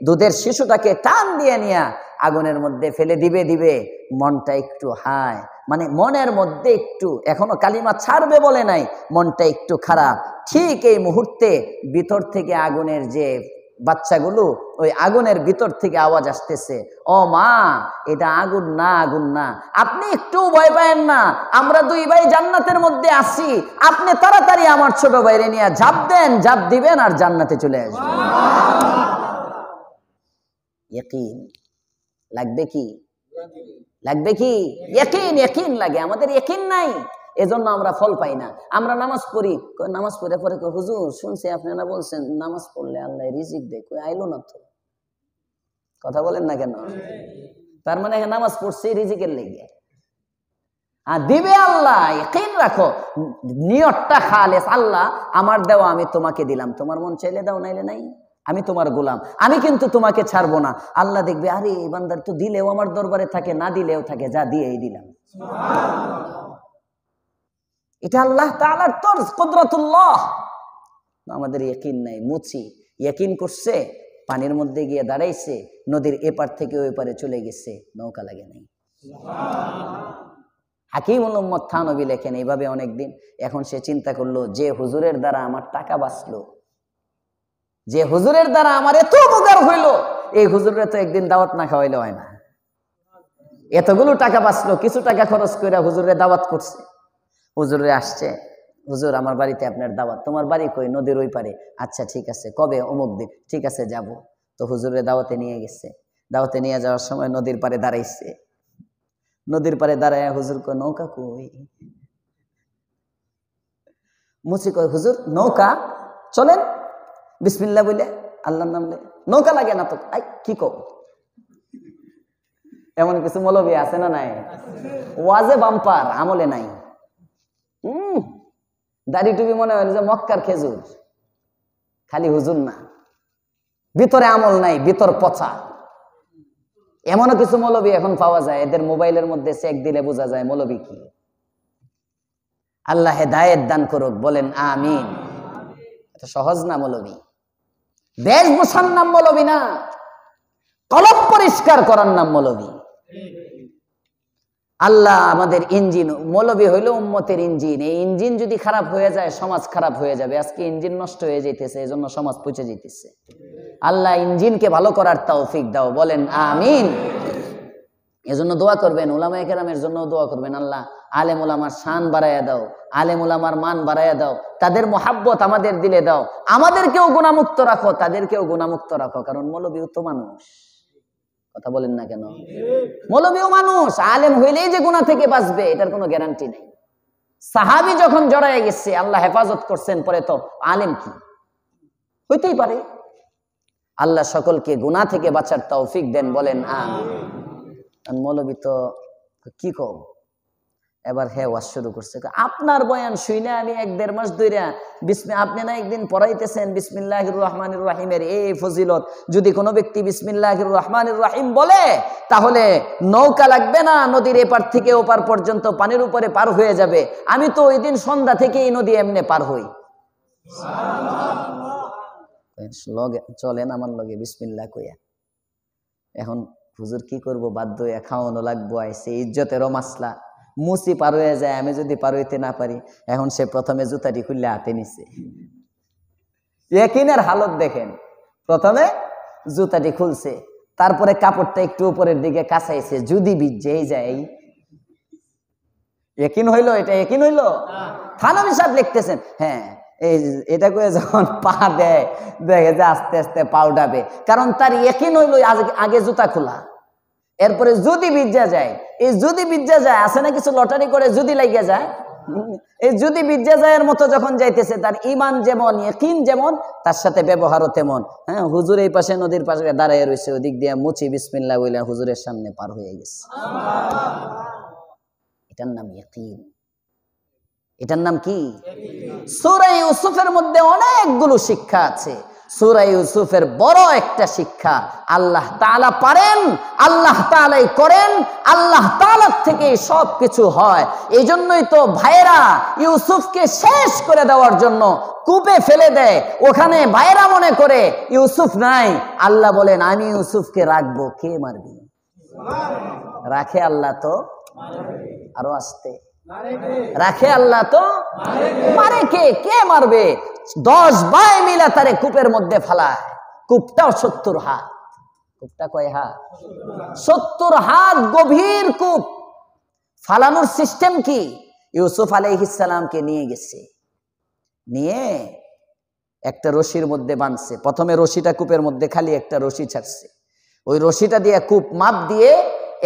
দুধের শিশুটাকে টান দিয়ে নিয়ে আগুনের মধ্যে ফেলে দিবে, মনটা একটু হায়, মানে মনের মধ্যে একটু, এখনো কালিমা ছাড়বে বলে নাই, মনটা একটু খারাপ। ঠিক এই মুহূর্তে ভিতর থেকে আগুনের যে বাচ্চাগুলো, ওই আগুনের ভিতর থেকে আওয়াজ আসতেছে, ও মা এটা আগুন না, আগুন না, আপনি একটু ভয় পায়েন না, আমরা দুই ভাই জান্নাতের মধ্যে আসি, আপনি তাড়াতাড়ি আমার ছোট ভাইরে নিয়ে ঝাঁপ দেন, ঝাঁপ দিবেন আর জান্নাতে চলে আসবেন। ইয়াকিন লাগবে কি? লাগবে কি? ইয়াকিন, ইয়াকিন লাগে। আমাদের ইয়াকিন নাই, এজন্য আমরা ফল পাই না। আমরা নামাজ পড়ি, নামাজ পড়ে পরে হুজুর শুনছি আপনারা বলছেন নামাজ পড়লে আল্লাহ রিজিক দেয়, কই আইলো না তো। কথা বলেন না কেন? তার মানে নামাজ পড়ছি রিজিকের লেগে, আর দিবে আল্লাহ। ইয়াকিন রাখো, নিয়তটা খালেস, আল্লাহ আমার দেওয়া আমি তোমাকে দিলাম, তোমার মন চাইলে দাও নাইলে নাই, আমি তোমার গোলাম, আমি কিন্তু তোমাকে ছাড়বো না। আল্লাহ দেখবে আরে এই বান্দার তো দিলেও আমার দরবারে থাকে, না দিলেও থাকে, যা দিয়েই দিলাম। এটা আল্লাহ তাআলার কুদরতুল্লাহ। আমাদের ইয়াকিন নাই, মুচি ইয়াকিন করছে, পানির মধ্যে গিয়ে দাঁড়াইছে, নদীর এপার থেকে ওই পারে চলে গেছে, নৌকা লাগে নাই। হাকিমুল উম্মত থানবী লেখেন এইভাবে অনেকদিন। এখন সে চিন্তা করলো, যে হুজুরের দ্বারা আমার টাকা বাঁচলো, যে হুজুরের দ্বারা আমার এত উপকার হইল, এই হুজুরের তো একদিন দাওয়াত না খাওয়াইলে হয় না। এতগুলো টাকা বাঁচলো, কিছু টাকা খরচ করে হুজুরের দাওয়াত করছে। হুজুরে আসছে, হুজুর আমার বাড়িতে আপনার দাওয়াত। তোমার বাড়ি কই? নদীর ওই পারে। আচ্ছা ঠিক আছে, কবে? অমুক দিন। ঠিক আছে যাব। তো হুজুরের দাওয়াতে নিয়ে গেছে। দাওয়াতে নিয়ে যাওয়ার সময় নদীর পারে দাঁড়াইছে। নদীর পারে দাঁড়ায় হুজুর কয় নৌকা কই? মুচি কয় হুজুর নৌকা, চলেন বিসমিল্লাহ বলে আল্লাহর নাম লে, নৌকা লাগে না তো। আই কি কও? এমন কিছু মৌলবী আছে না নাই? ওয়াজে বাম্পার, আমলে নাই। দাড়ি টুপি মনে হয় যে মক্কার খেজুর, খালি হুজুর না, ভিতরে আমল নাই, ভিতর পচা। এমনও কিছু মৌলবী এখন পাওয়া যায়, এদের মোবাইলের মধ্যে চেক দিলে বোঝা যায় মৌলবী কি। আল্লাহ হেদায়েত দান করুক, বলেন আমিন। এটা সহজ না মৌলবী, বেশভূষার নাম মৌলবী না, কলব পরিষ্কার করার নাম মৌলবী। আল্লাহ আমাদের ইঞ্জিন, মৌলবী হইল উম্মতের ইঞ্জিন। এই ইঞ্জিন যদি খারাপ হয়ে যায়, সমাজ খারাপ হয়ে যাবে। আজকে ইঞ্জিন নষ্ট হয়ে যাইতেছে, এজন্য সমাজ পচে যাইতেছে। আল্লাহ ইঞ্জিনকে ভালো করার তৌফিক দাও, বলেন আমিন। এজন্য দোয়া করবেন, উলামায়ে কেরামের জন্য দোয়া করবেন। আল্লাহ আলেম উলামার শান বাড়াইয়া দাও, আলেম উলামার মান বাড়াইয়া দাও, তাদের মহাব্বত আমাদের দিলে দাও, আমাদেরকেও গুনাহমুক্ত রাখো, তাদেরকেও গুনাহমুক্ত রাখো। কারণ মৌলবীও তো মানুষ, কথা বলেন না কেন? মৌলবীও মানুষ, আলেম হইলেই যে গুনাহ থেকে বাঁচবে এটার কোনো গ্যারান্টি নেই। সাহাবী যখন জড়ায় গেছে, আল্লাহ হেফাজত করছেন, পরে তো আলেম কি হইতেই পারে। আল্লাহ সকলকে গুনাহ থেকে বাঁচার তৌফিক দেন, বলেন আমিন। মৌলবী তো কি কম, এবার ওয়াজ শুরু করছে। আপনার বয়ান শুনে আমি 1-1.5 মাস ধরে আপনি না একদিন পড়াইতেছেন বিসমিল্লাহির রহমানির রহিমের এই ফজিলত, যদি কোনো ব্যক্তি বিসমিল্লাহির রহমানির রহিম বলে তাহলে নৌকা লাগবে না, নদীর এপার থেকে ওপার পর্যন্ত পানির উপরে পার হয়ে যাবে। আমি তো ওই দিন সন্ধ্যা থেকে এই নদী এমনি পার হই। চলেন আমার লগে বিসমিল্লাহ কইয়া। এখন হুজুর কি করব, বাধ্য হইয়া খাওয়ানো লাগবো, আইসে ইজ্জতেরও মাসলা। মুসি পার হয়ে যায়, আমি যদি পার হইতে না পারি। এখন সে প্রথমে জুতাটি খুললে হাতে নিছে। ইয়াকিনের হালত দেখেন, প্রথমে জুতাটি খুলছে, তারপরে কাপড়টা একটু উপরের দিকে কাছাইছে, যদি ভিজে যায়। ইয়াকিন হইল? এটা ইয়াকিন হইল? থানবী সাহেব লিখতেছেন, হ্যাঁ এটা করে যখন পা দেয়, দেখে যে আস্তে আস্তে পা উঠাবে, কারণ তার ইয়াকিন হইল আগে জুতা খোলা, এরপরে যদি বিজ্জা যায়। এই যদি বিজ্জা যায় আছে না, কিছু লটারি করে যদি লাগিয়ে যায়, এই যদি বিজ্জা যায় মতো যখন যাইতেছে, তার ঈমান যেমন, ইয়াকিন যেমন, তার সাথে ব্যবহারও তেমন। হ্যাঁ, হুজুর এই পাশে নদীর পাশে দাঁড়ায় রয়েছে, ওদিক দিয়ে মুচি বিসমিল্লাহ বইলা হুজুরের সামনে পার হয়ে গেছে। এটার নাম ইয়াকিন। এটার নাম কি? সূরা ইউসুফের মধ্যে অনেকগুলো শিক্ষা আছে। সূরা ইউসুফের বড় একটা শিক্ষা, আল্লাহ তাআলা পারেন, আল্লাহ তাআলাই করেন, আল্লাহ তাআলার থেকে সব কিছু হয়। এই জন্যই তো ভাইরা ইউসুফকে শেষ করে দেওয়ার জন্য কূপে ফেলে দেয়। ওখানে ভাইরা মনে করে ইউসুফ নাই, আল্লাহ বলেন আমি ইউসুফকে রাখবো। কে মারবি? রাখে আল্লাহ তো, আরো আসতে রাখে আল্লাহ তো মারে কে? কে মারবে? 10 ভাই মিলা তারে কূপের মধ্যে ফেলায়। কূপটাও 70 হাত। কূপটা কয় হাত? 70 হাত গভীর কূপ। ফালানোর সিস্টেম কি? ইউসুফ আলাইহিস সালামকে নিয়ে গেছে, নিয়ে একটা রশির মধ্যে বাঁধছে। প্রথমে রশিটা কূপের মধ্যে খালি একটা রশি ছাড়ছে, ওই রশিটা দিয়ে কূপ মাপ দিয়ে,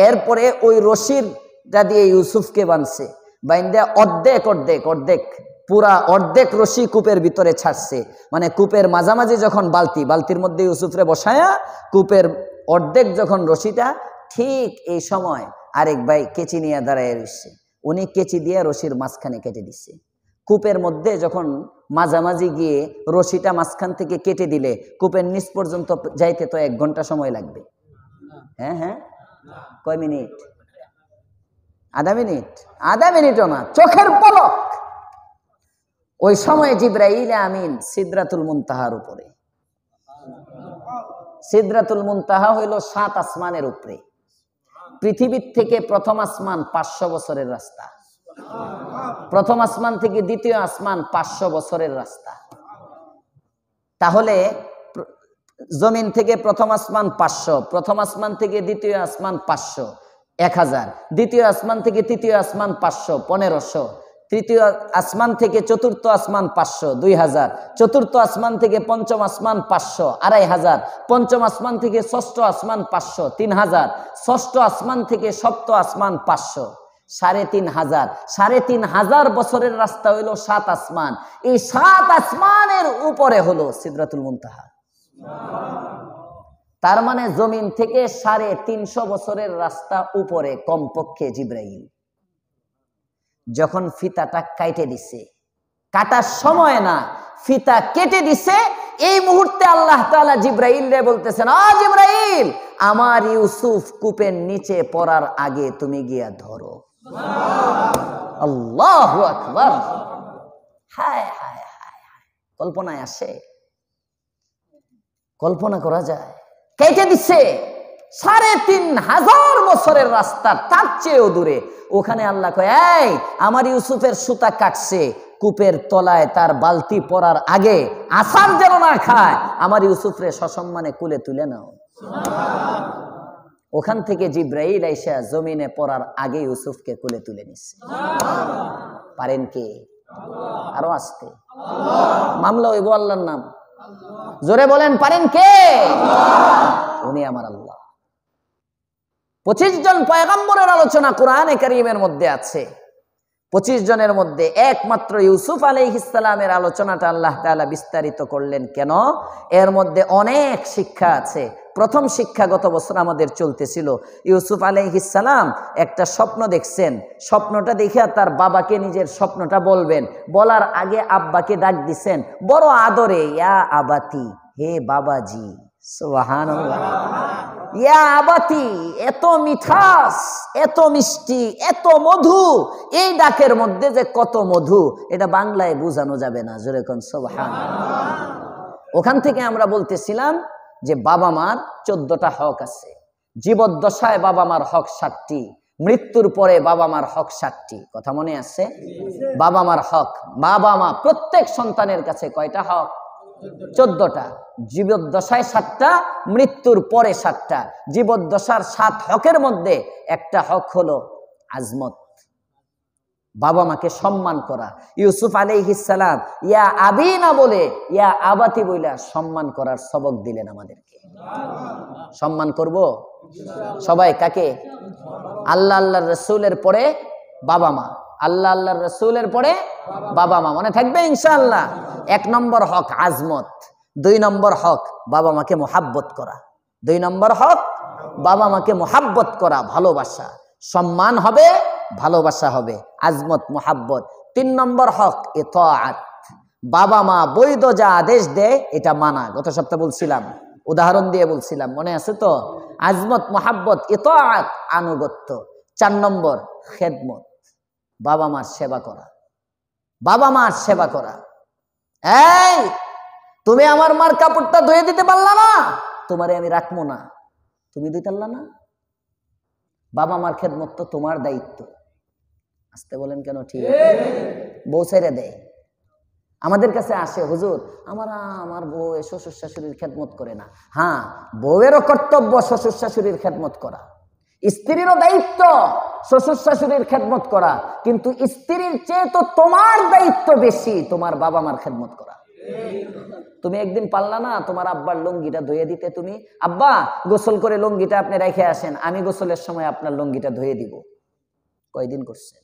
এরপরে ওই রশিরটা দিয়ে ইউসুফকে বাঁধছে। বাইন্দা অর্ধেক অর্ধেক অর্ধেক পুরা অর্ধেক রশি কূপের ভিতরে ছাড়ছে, মানে কূপের মাঝামাঝি যখন বালতির মধ্যে ইউসুফরে বসায়া কূপের অর্ধেক যখন রশিটা, ঠিক এই সময় আরেক ভাই কেচি নিয়ে দাঁড়ায় রয়েছে, উনি কেচি দিয়ে রশির মাঝখানে কেটে দিচ্ছে। কূপের মধ্যে যখন মাঝামাঝি গিয়ে রশিটা মাঝখান থেকে কেটে দিলে কূপের নিচ পর্যন্ত যাইতে তো 1 ঘন্টা সময় লাগবে। হ্যাঁ হ্যাঁ, কয় মিনিট? আধা মিনিট? আধা মিনিটও না, চোখের পলক। ওই সময় জিবরাইল আমিন সিদরাতুল মুনতাহার উপরে। সিদরাতুল মুনতাহা হইল 7 আসমানের উপরে। পৃথিবীর থেকে প্রথম আসমান 500 বছরের রাস্তা, প্রথম আসমান থেকে দ্বিতীয় আসমান 500 বছরের রাস্তা। তাহলে জমিন থেকে প্রথম আসমান 500, প্রথম আসমান থেকে দ্বিতীয় আসমান 500, 1000, দ্বিতীয় আসমান থেকে তৃতীয় আসমান 500, 1500, তৃতীয় আসমান থেকে চতুর্থ আসমান 500, 2000, চতুর্থ আসমান থেকে পঞ্চম আসমান 500, 2500, পঞ্চম আসমান থেকে ষষ্ঠ আসমান 500, 3000, ষষ্ঠ আসমান থেকে সপ্ত আসমান 500, 3500, 3500 বছরের রাস্তা হইল 7 আসমান। এই 7 আসমানের উপরে হলো সিদরাতুল মুনতাহা। তার মানে জমিন থেকে 350 বছরের রাস্তা উপরে কমপক্ষে জিবরাইল। যখন ফিতাটা কাটে দিছে, কাটার সময় না, ফিতা কেটে দিছে, এই মুহূর্তে আল্লাহ তাআলা জিবরাইল রে বলতেছেন, জিবরাইল, আমার ইউসুফ কূপের নিচে পড়ার আগে তুমি গিয়া ধরো। আল্লাহু আকবার। হায় হায় হায়, কল্পনায় আসে? কল্পনা করা যায়? কেটে দিচ্ছে 3500 বছরের রাস্তা, তার চেয়েও দূরে। ওখানে আল্লাহ কয়, এই আমার ইউসুফের সুতা কাটছে, কূপের তলায় তার বালতি পড়ার আগে আসার যেন না খায়, আমার ইউসুফরে সসম্মানে কুলে তুলে নাও। ওখান থেকে জিবরাইল আইসা জমিনে পড়ার আগে ইউসুফকে কুলে তুলে নিচ্ছে। পারেন কে? আরো আসতে মামলা হইব আল্লাহর নাম। জোরে বলেন, পারেন কে? উনি আমার আল্লাহ। 25 জন পয়গম্বরের আলোচনা কোরআনে কারীমের মধ্যে আছে। 25 জনের মধ্যে একমাত্র ইউসুফ আলাইহিস সালামের আলোচনাটা আল্লাহ তাআলা বিস্তারিত করলেন কেন? এর মধ্যে অনেক শিক্ষা আছে। প্রথম শিক্ষা গত বছর আমাদের চলতেছিল। ইউসুফ আলাইহিস সালাম একটা স্বপ্ন দেখছেন, স্বপ্নটা দেখে তার বাবাকে নিজের স্বপ্নটা বলবেন, বলার আগে আব্বাকে ডাক দিছেন বড় আদরে, ইয়া আবাতি, হে বাবাজি। সুবহানাল্লাহ। ইয়া আবাতি, এত মিঠাস, এত মিষ্টি, এত মধু, এই ডাকের মধ্যে যে কত মধু, এটা বাংলায় বোঝানো যাবে না। জোরে কোন সুবহানাল্লাহ। ওখান থেকে আমরা বলতেছিলাম যে বাবা মার 14টা হক আছে। জীবদ্দশায় বাবা মার হক 7টি, মৃত্যুর পরে বাবা মার হক 7টি। কথা মনে আছে? বাবা মার হক, বাবা মা প্রত্যেক সন্তানের কাছে কয়টা হক? 14টা। জীবদ্দশায় 7টা, মৃত্যুর পরে 7টা। জীবদ্দশার 7 হকের মধ্যে একটা হক হলো আজমত, বাবা মাকে সম্মান করা। ইউসুফ আলাইহিস সালাম ইয়া আবি না বলে ইয়া আবাতি বইলা সম্মান করার সবক দিলেন আমাদেরকে। সম্মান করব সবাই কাকে? আল্লাহ আল্লাহর রাসূলের পরে বাবা মা, আল্লাহ আল্লাহর রাসূলের পরে বাবা মা। মনে থাকবে ইনশাআল্লাহ। 1 নম্বর হক আজমত, 2 নম্বর হক বাবা মাকে মোহাব্বত করা, 2 নম্বর হক বাবা মাকে মোহাব্বত করা, ভালোবাসা, সম্মান হবে, ভালোবাসা হবে, আজমত মোহাব্বত। 3 নম্বর হক ইতাআত, বাবা মা বৈধ যা আদেশ দেয় এটা মানা। গত সপ্তাহে বলছিলাম, উদাহরণ দিয়ে বলছিলাম, মনে আছে তো? আজমত, মোহাব্বত, ইতাআত, আনুগত্য। 4 নম্বর খেদমত, বাবা মার সেবা করা, বাবা মার সেবা করা। এই তুমি আমার মার কাপড়টা ধুয়ে দিতে পারলা না, তোমারে আমি রাখবো না, তুমি দিতে পারলা না। বাবা মার খেদমত তো তোমার দায়িত্ব। আসতে বলেন কেন? ঠিক বউ ছেড়ে দেয়, আমাদের কাছে আসে, হুজুর আমার বউ শ্বশুর শাশুড়ির খেদমত করে না। হ্যাঁ, বউয়েরও কর্তব্য শ্বশুর শাশুড়ির খেদমত করা, স্ত্রীরও দায়িত্ব শ্বশুর শাশুড়ির খেদমত করা, কিন্তু স্ত্রীর চেয়ে তো তোমার দায়িত্ব বেশি তোমার বাবা মার খেদমত করা। তুমি একদিন পারলা না তোমার আব্বার লুঙ্গিটা ধুয়ে দিতে? তুমি, আব্বা গোসল করে লুঙ্গিটা আপনি রেখে আসেন, আমি গোসলের সময় আপনার লুঙ্গিটা ধুয়ে দিব। কয়দিন করছে?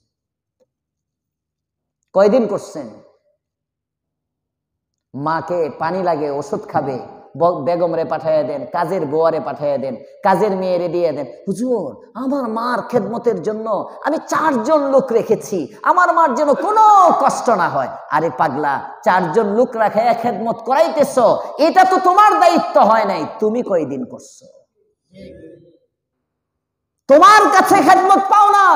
কয়দিন করছেন? মাকে পানি লাগে, ওষুধ খাবে, বেগমরে পাঠাইয়া দেন, কাজের গোয়ারে পাঠাইয়া দেন, কাজের মেয়েরে দিয়ে দেন। হুজুর, আমার মার খেদমতের জন্য আমি 4 জন লোক রেখেছি, আমার মার যেন কোনো কষ্ট না হয়। আরে পাগলা, 4 জন লোক রাখাইয়া খেদমত করাইতেছ, এটা তো তোমার দায়িত্ব হয় নাই। তুমি কয়দিন করছো? তোমার কাছে খেদমত পাও না।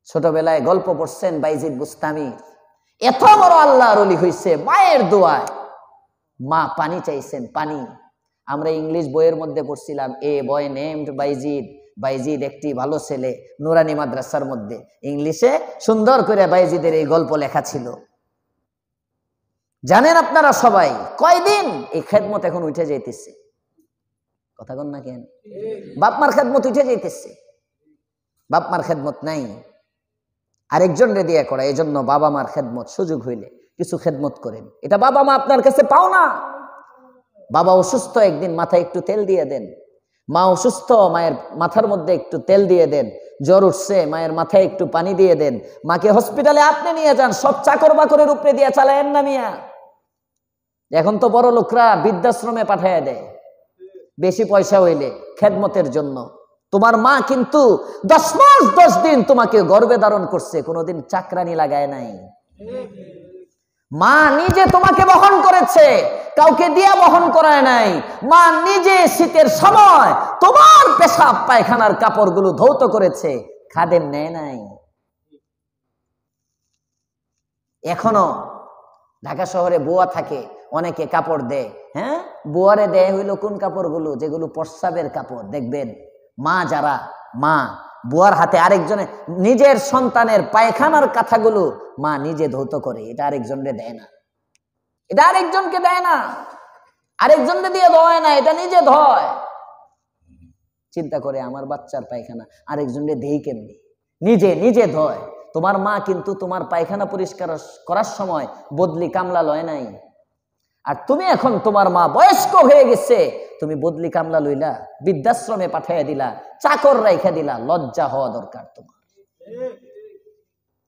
ছোটবেলায় গল্প পড়ছেন বাইজিদ বুস্তামি, এত বড় আল্লাহর ওলি হইছে মায়ের দোয়ায়। মা পানি চাইছেন, পানি। আমরা ইংলিশ বইয়ের মধ্যে পড়ছিলাম, এ বয় নেমড বাইজিদ, বাইজিদ একটি ভালো ছেলে। নুরানি মাদ্রাসার মধ্যে ইংলিশে সুন্দর করে বাইজিদের এই গল্প লেখা ছিল। জানেন আপনারা সবাই, কয়দিন এই খেদমত এখন উঠে যাইতেছে। কথা কন না কেন? বাপমার খেদমত উঠে যাইতেছে, বাপমার খেদমত নাই, আরেকজন রে দিয়ে করা। এই জন্য বাবা মার খেদমত সুযোগ হইলে কিছু খেদমত করেন। এটা বাবা মা আপনার কাছে পাও না। বাবা অসুস্থ, একদিন মাথায় একটু তেল দিয়ে দেন। মা অসুস্থ, মায়ের মাথার মধ্যে একটু তেল দিয়ে দেন। জ্বর উঠছে, মায়ের মাথায় একটু পানি দিয়ে দেন। মাকে হসপিটালে আপনি নিয়ে যান, সব চাকর বাকরের উপরে দিয়ে চালায়েন না মিয়া। এখন তো বড় লোকরা বৃদ্ধাশ্রমে পাঠাইয়া দেয় বেশি পয়সা হইলে খেদমতের জন্য। তোমার মা কিন্তু 10 মাস 10 দিন তোমাকে গর্ভে ধারণ করছে, কোনোদিন চাকরানি লাগায় নাই। মা নিজে তোমাকে বহন করেছে, কাউকে দিয়া বহন করায় নাই। মা নিজে শীতের সময় তোমার পেশাব পায়খানার কাপড়গুলো ধৌত করেছে, খাদেম নেয় নাই। এখনো ঢাকা শহরে বুয়া থাকে, অনেকে কাপড় দেয়। হ্যাঁ, বুয়ারে দেয় হইল কোন কাপড়গুলো? যেগুলো প্রস্রাবের কাপড়। দেখবেন মা যারা, মা বুয়ার হাতে আরেকজনে নিজের সন্তানের পায়খানার কাঁথাগুলো মা নিজে ধৌত করে, এটা আরেকজনকে দেয় না, এটা আরেকজনকে দেয় না, আরেকজনকে দিয়ে ধোয় না, এটা নিজে ধয়। চিন্তা করে আমার বাচ্চার পায়খানা আরেকজনকে দেই কেমনি? নিজে নিজে ধয়। তোমার মা কিন্তু তোমার পায়খানা পরিষ্কার করার সময় বদলি কামলা লয় নাই। আর তুমি এখন, তোমার মা বয়স্ক হয়ে গেছে, তুমি বদলি কামলা লইলা, বৃদ্ধাশ্রমে পাঠাইয়া দিলা, চাকর রাইখা দিলা। লজ্জা হওয়া দরকার তোমার।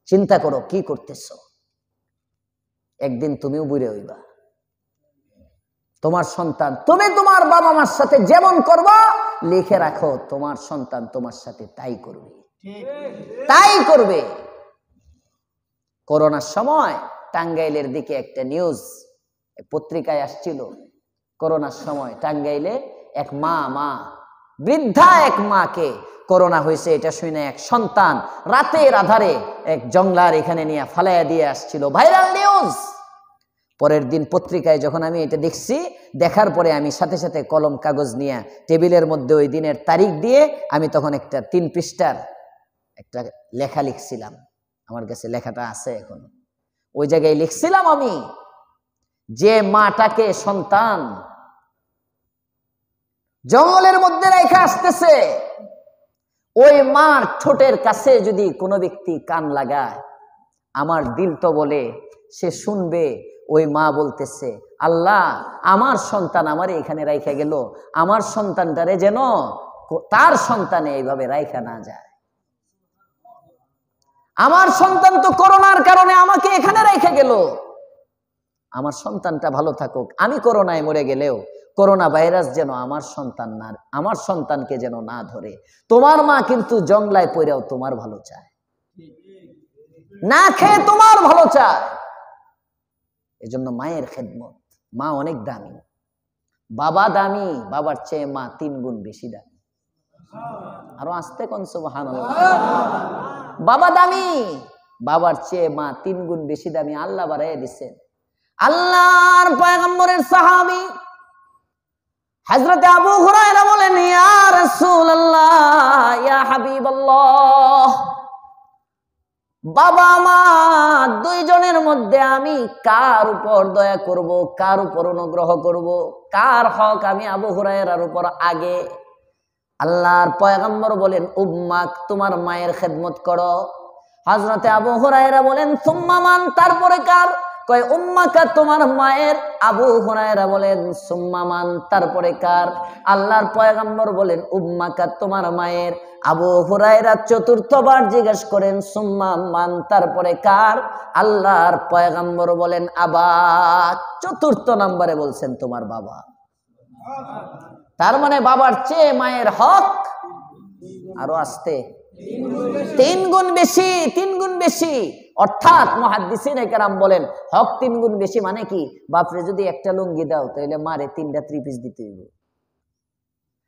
চিন্তা করো কি করতেছ। একদিন তুমিও বুড়ে হইবা। তোমার সন্তান, তুমি তোমার বাবা মার সাথে যেমন করবা, লিখে রাখো, তোমার সন্তান তোমার সাথে তাই করবে, তাই করবে। করোনার সময় টাঙ্গাইলের দিকে একটা নিউজ পত্রিকায় আসছিল। করোনার সময় টাঙ্গাইলে এক মা বৃদ্ধা এক মাকে করোনা হয়েছে এটা শুনে এক সন্তান রাতের আধারে এক জংলার এখানে নিয়ে ফালাইয়া দিয়ে আসছিল। Viral news. পরের দিন পত্রিকায় যখন আমি এটা দেখছি, দেখার পরে আমি সাথে সাথে কলম কাগজ নিয়ে টেবিলের মধ্যে ওই দিনের তারিখ দিয়ে আমি তখন একটা 3 পৃষ্ঠার একটা লেখা লিখছিলাম। আমার কাছে লেখাটা আছে এখন। ওই জায়গায় লিখছিলাম আমি, যে মাটাকে সন্তান জঙ্গলের মধ্যে রেখে আসতেছে, ওই মার ঠোঁটের কাছে যদি কোনো ব্যক্তি কান লাগায়, আমার দিল তো বলে সে শুনবে। ওই মা বলতেছে, আল্লাহ আমার সন্তান আমারে এখানে রাইখা গেল, আমার সন্তানটারে যেন তার সন্তানে এইভাবে রাইখা না যায়। আমার সন্তান তো করোনার কারণে আমাকে এখানে রাইখা গেল, আমার সন্তানটা ভালো থাকুক। আমি করোনায় মরে গেলেও করোনা ভাইরাস যেন আমার সন্তানকে যেন না ধরে। তোমার মা কিন্তু জংলায় পড়েও তোমার ভালো চায়, না খেয়ে তোমার ভালো চায়। এজন্য মায়ের খেদমত, মা অনেক দামি। বাবা দামি, বাবার চেয়ে মা 3 গুণ বেশি দামি। আরো আস্তে কোন সুবহানাল্লাহ। বাবা দামি, বাবার চেয়ে মা 3 গুণ বেশি দামি। আল্লাহ বাড়াইয়া দিচ্ছেন। আল্লাহর পয়গম্বরের সাহাবী হযরত আবু হুরায়রা বলেন, ইয়া রাসূলুল্লাহ, ইয়া হাবিবাল্লাহ, বাবা মা 2 জনের মধ্যে আমি কার উপর দয়া করব, কার উপর অনুগ্রহ করব, কার হক আমি আবু হুরায়রার উপর আগে? আল্লাহর পয়গম্বর বলেন, উম্মাক, তোমার মায়ের খেদমত করো। হযরতে আবু হুরায়রা বলেন, সুম্মা মান, তারপরে কার? কয় উম্মাকা, তোমার মায়ের। আবু হুরায়রা বলেন, সুম্মা মান, তারপরে কার? আল্লাহর পয়গম্বর বলেন, উম্মাকা, তোমার মায়ের। আবু হুরায়রা চতুর্থবার জিজ্ঞেস করেন সুম্মা মান, তারপরে কার? আল্লাহর পয়গম্বর বলেন আবা, চতুর্থ নম্বরে বলছেন তোমার বাবা। তার মানে বাবার চেয়ে মায়ের হক আরো আসতে 3 গুণ বেশি, 3 গুণ বেশি। অর্থাৎ মুহাদ্দিসিনে কেরাম বলেন হক 3 গুণ বেশি মানে কি? বাপরে যদি একটা লুঙ্গি দাও তাহলে মারে 3টা 3 পিস দিতে হবে।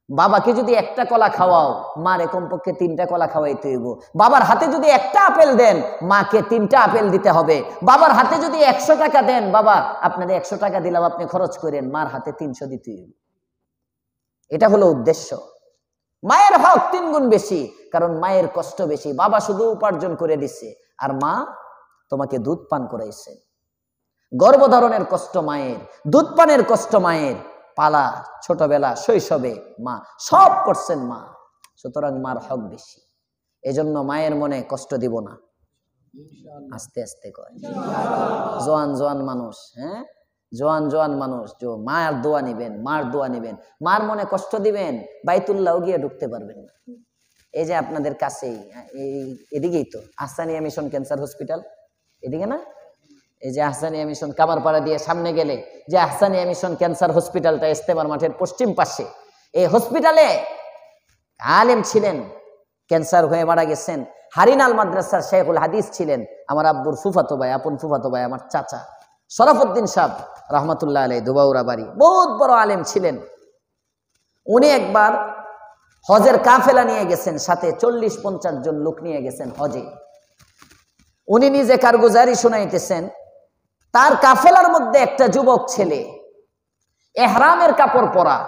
বাবাকে যদি একটা কলা খাওয়াও মারে কমপক্ষে 3টা কলা খাওয়াইতে হইব। বাবার হাতে যদি একটা আপেল দেন মাকে 3টা আপেল দিতে হবে। বাবার হাতে যদি 100 টাকা দেন, বাবা আপনাদের 100 টাকা দিলাম আপনি খরচ করেন, মার হাতে 300 দিতে হইব। এটা হলো উদ্দেশ্য। মায়ের হক 3 গুণ বেশি, কারণ মায়ের কষ্ট বেশি। বাবা শুধু উপার্জন করে দিচ্ছে, আর মা তোমাকে দুধ পান করাইছে। গর্ভধারণের কষ্ট মায়ের, দুধ পানের কষ্ট মায়ের, পালা ছোটবেলা শৈশবে মা সব করছেন মা। সুতরাং মার হক বেশি। এজন্য মায়ের মনে কষ্ট দিব না। আস্তে আস্তে কয় জোয়ান জোয়ান মানুষ, হ্যাঁ জোয়ান জোয়ান মানুষ মার দোয়া নিবেন, মার দোয়া নিবেন। মার মনে কষ্ট দিবেন, বাইতুল্লাহ গিয়ে ঢুকতে পারবেন না। এই যে আপনাদের কাছেই এদিকেই তো আহসানিয়া মিশন ক্যান্সার হসপিটাল, এদিকে না? এই যে আহসানিয়া মিশন কামারপাড়া দিয়ে সামনে গেলে যে আহসানিয়া মিশন ক্যান্সার হসপিটালটা ইস্তেমার মাঠের পশ্চিম পাশে, এই হসপিটালে আলেম ছিলেন, ক্যান্সার হয়ে মারা গেছেন। হারিনাল মাদ্রাসার শেখুল হাদিস ছিলেন আমার আব্বুর ফুফাতো ভাই, আপন ফুফাতো ভাই, আমার চাচা শরাফুদ্দিন সাহেব রহমতুল্লাহ আলাইহি, দুবাউরা বাড়ি, বহুত বড় আলেম ছিলেন। উনি একবার হজের কাফেলা নিয়ে গেছেন, সাথে 40-50 জন লোক নিয়ে গেছেন হজে। উনি নিজে কারগুজারি শোনাইতেছেন। তার কাফেলার মধ্যে একটা যুবক ছেলে এহরামের কাপড় পরা,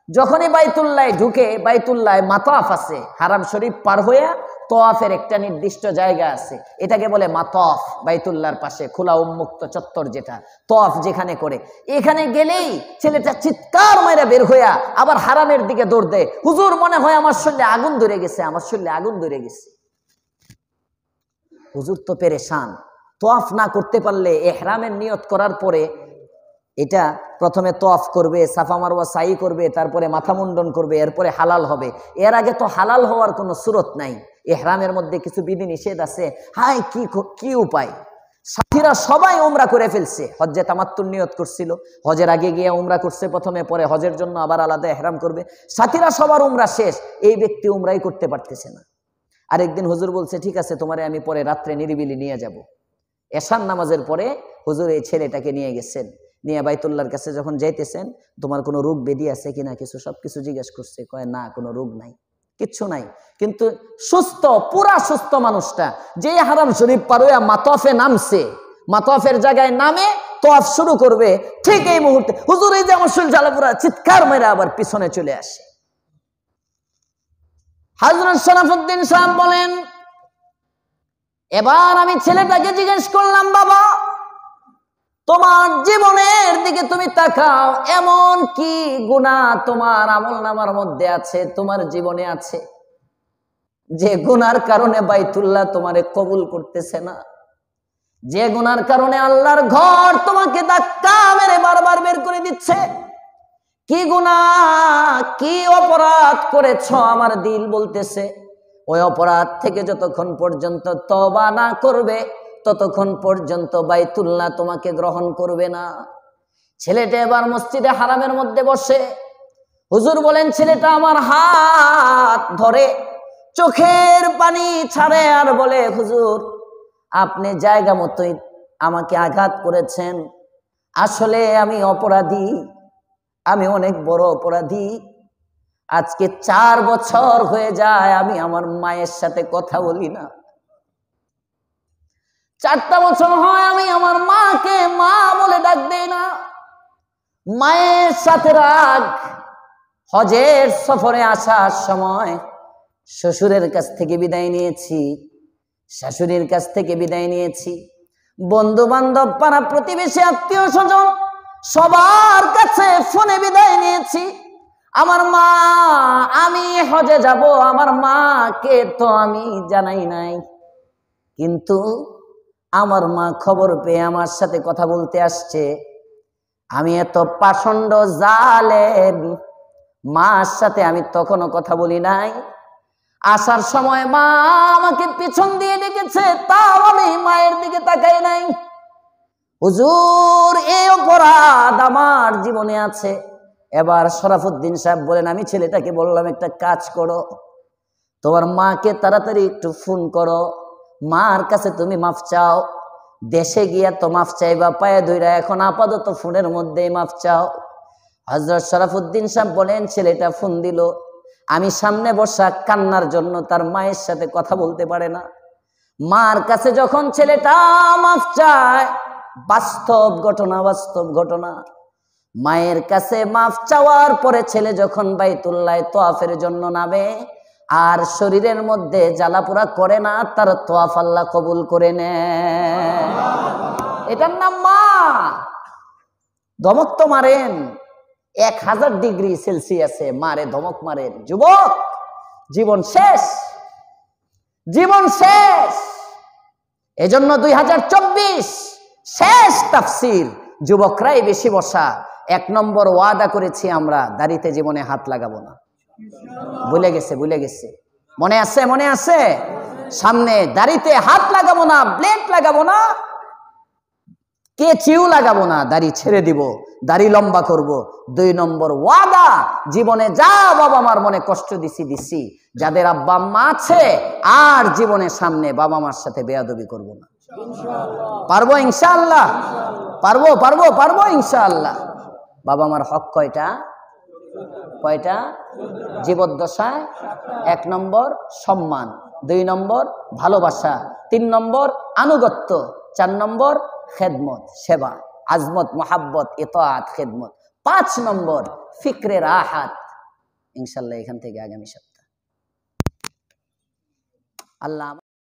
যখনই বাইতুল্লায় ঢুকে, বাইতুল্লায় মাতাফ আছে, হারাম শরীফ পার হয়ে তোয়াফের একটা নির্দিষ্ট জায়গা আছে, এটাকে বলে মাতাফ। বাইতুল্লাহর পাশে খোলা উন্মুক্ত চত্বর, যেটা তোয়াফ যেখানে করে, এখানে গেলেই ছেলেটা চিৎকার মাইরা বের হইয়া আবার হারামের দিকে দৌড় দেয়। হুজুর মনে হয় আমার শরীরে আগুন ধরে গেছে, আমার শরীরে আগুন ধরে গেছে। হুজুর তো পেরেশান। তোয়াফ না করতে পারলে ইহরামের নিয়ত করার পরে এটা প্রথমে তোয়াফ করবে, সাফা মারওয়া সাই করবে, তারপরে মাথা মুন্ডন করবে, এরপরে হালাল হবে। এর আগে তো হালাল হওয়ার কোনো সুরত নাই। ইহরামের মধ্যে কিছু বিধি নিষেধ আছে। হাই কি উপায়? সাথীরা সবাই উমরা করে ফেলছে, হজ্জে তামাত্তুর নিয়ত করছিল, হজের আগে গিয়ে উমরা করছে প্রথমে, পরে হজের জন্য আবার আলাদা ইহরাম করবে। সাথীরা সবার উমরা শেষ, এই ব্যক্তি উমরাই করতে পারতেছে না। আরেকদিন হুজুর বলছে ঠিক আছে তোমারে আমি পরে রাত্রে নিরিবিলি নিয়ে যাব। এশার নামাজের পরে হুজুর এই ছেলেটাকে নিয়ে গেছেন, নিয়ে বাইতুল্লাহর কাছে যখন যাইতেছেন, তোমার কোনো রোগ ব্যাধি আছে কিনা কিছু সবকিছু জিজ্ঞেস করছে। কয় না, কোনো রোগ নাই, কিচ্ছু নাই। কিন্তু সুস্থ, পুরা সুস্থ মানুষটা যে হারাম শরীফ পারোয়া মাতফে নামছে, মাতফের জায়গায় নামে তোয়াফ শুরু করবে, ঠিক এই মুহূর্তে হুজুর এই যে আমার শরীর জ্বালাপুরা, চিৎকার মেরে আবার পিছনে চলে আসে। হযরত শরাফুদ্দিন সাহেব বলেন, এবার আমি ছেলেটাকে জিজ্ঞেস করলাম, বাবা তোমার জীবনের দিকে তুমি তাকাও, এমন কি গুনাহ তোমার আমলনামার মধ্যে আছে, তোমার জীবনে আছে, যে গুনার কারণে বাইতুল্লাহ তোমারে কবুল করতেছে না, যে গুনার কারণে আল্লাহর ঘর তোমাকে ধাক্কা মেরে বারবার বের করে দিচ্ছে? কি গুনাহ, কি অপরাধ করেছো? আমার দিল বলতেছে ওই অপরাধ থেকে যতক্ষণ পর্যন্ত তওবা না করবে ততক্ষণ পর্যন্ত বাইতুল্লাহ তোমাকে গ্রহণ করবে না। ছেলেটা এবার মসজিদে হারামের মধ্যে বসে, হুজুর বলেন ছেলেটা আমার হাত ধরে চোখের পানি ছাড়ে আর বলে, হুজুর আপনি জায়গা মতোই আমাকে আঘাত করেছেন, আসলে আমি অপরাধী, আমি অনেক বড় অপরাধী। আজকে 4 বছর হয়ে যায় আমি আমার মায়ের সাথে কথা বলি না। 4টা বছর হয় আমি আমার মাকে মা বলে ডাক দেই না। মায়ের সাথে রাগ। হজের সফরে আসার সময় শ্বশুরের কাছ থেকে বিদায় নিয়েছি, শাশুড়ির কাছ থেকে বিদায় নিয়েছি, বন্ধু বান্ধব পাড়া প্রতিবেশী আত্মীয় স্বজন সবার কাছে ফোনে বিদায় নিয়েছি। আমার মা, আমি হজে যাব, আমার মাকে তো আমি জানাই নাই, কিন্তু আমার মা খবর পেয়ে আমার সাথে কথা বলতে আসছে। আমি এত পাষণ্ড জালেম, মার সাথে আমি তখনও কথা বলি নাই। আসার সময় মা আমাকে পিছন দিয়ে ডেকেছে, তাও আমি মায়ের দিকে তাকাই নাই। হুজুর, এই অপরাধ আমার জীবনে আছে। এবার শরাফুদ্দিন সাহেব বলেন, আমি ছেলেটাকে বললাম একটা কাজ করো, তোমার মাকে তাড়াতাড়ি একটু ফোন করো, মার কাছে তুমি মাফ চাও, দেশে গিয়া তো মাফ চাইবা পায়ে ধইরা, এখন আপাতত ফোনের মধ্যেই মাফ চাও। হযরত শরাফুদ্দিন সাহেব বলেন, ছেলেটা ফোন দিল, আমি সামনে বসা, কান্নার জন্য তার মায়ের সাথে কথা বলতে পারে না। মার কাছে যখন ছেলেটা মাফ চায়, বাস্তব ঘটনা, বাস্তব ঘটনা, মায়ের কাছে মাফ চাওয়ার পরে ছেলে যখন বাইতুল্লাহ তোয়াফের জন্য নামে, আর শরীরের মধ্যে জ্বালাপোড়া করে না, তার তোয়াফ আল্লাহ কবুল করে নেয়। এটার নাম মা। ধমক তো মারেন 1000 ডিগ্রি সেলসিয়াসে, মারে ধমক মারেন, যুবক জীবন শেষ, জীবন শেষ। এজন্য 2024 শেষ তাফসীর, যুবকরাই বেশি বসা। 1 নম্বর ওয়াদা করেছি আমরা, দাড়িতে জীবনে হাত লাগাবো না। ভুলে গেছে, ভুলে গেছে, মনে আছে, মনে আছে? সামনে দাড়িতে হাত লাগাবো না, ব্লেড লাগাবো না, কেচিও লাগাবো না, দাড়ি ছেড়ে দিব, দাড়ি লম্বা করব। 2 নম্বর ওয়াদা, জীবনে যা বাবা মার মনে কষ্ট দিছি, যাদের আব্বা আম্মা আছে, আর জীবনে সামনে বাবা মার সাথে বেয়াদবি করব না। পারবো ইনশাআল্লাহ, পারবো পারবো পারবো ইনশাআল্লাহ। বাবা মার হক কয়টা? কয়টা? জীবদ্দশায় 1 নম্বর সম্মান, 2 নম্বর ভালোবাসা, 3 নম্বর আনুগত্য, 4 নম্বর খেদমত, সেবা, আজমত, মোহাব্বত, ইতাআত, খেদমত, 5 নম্বর ফিক্রে রাহাত। ইনশাআল্লাহ এখান থেকে আগামী সপ্তাহ আল্লাহ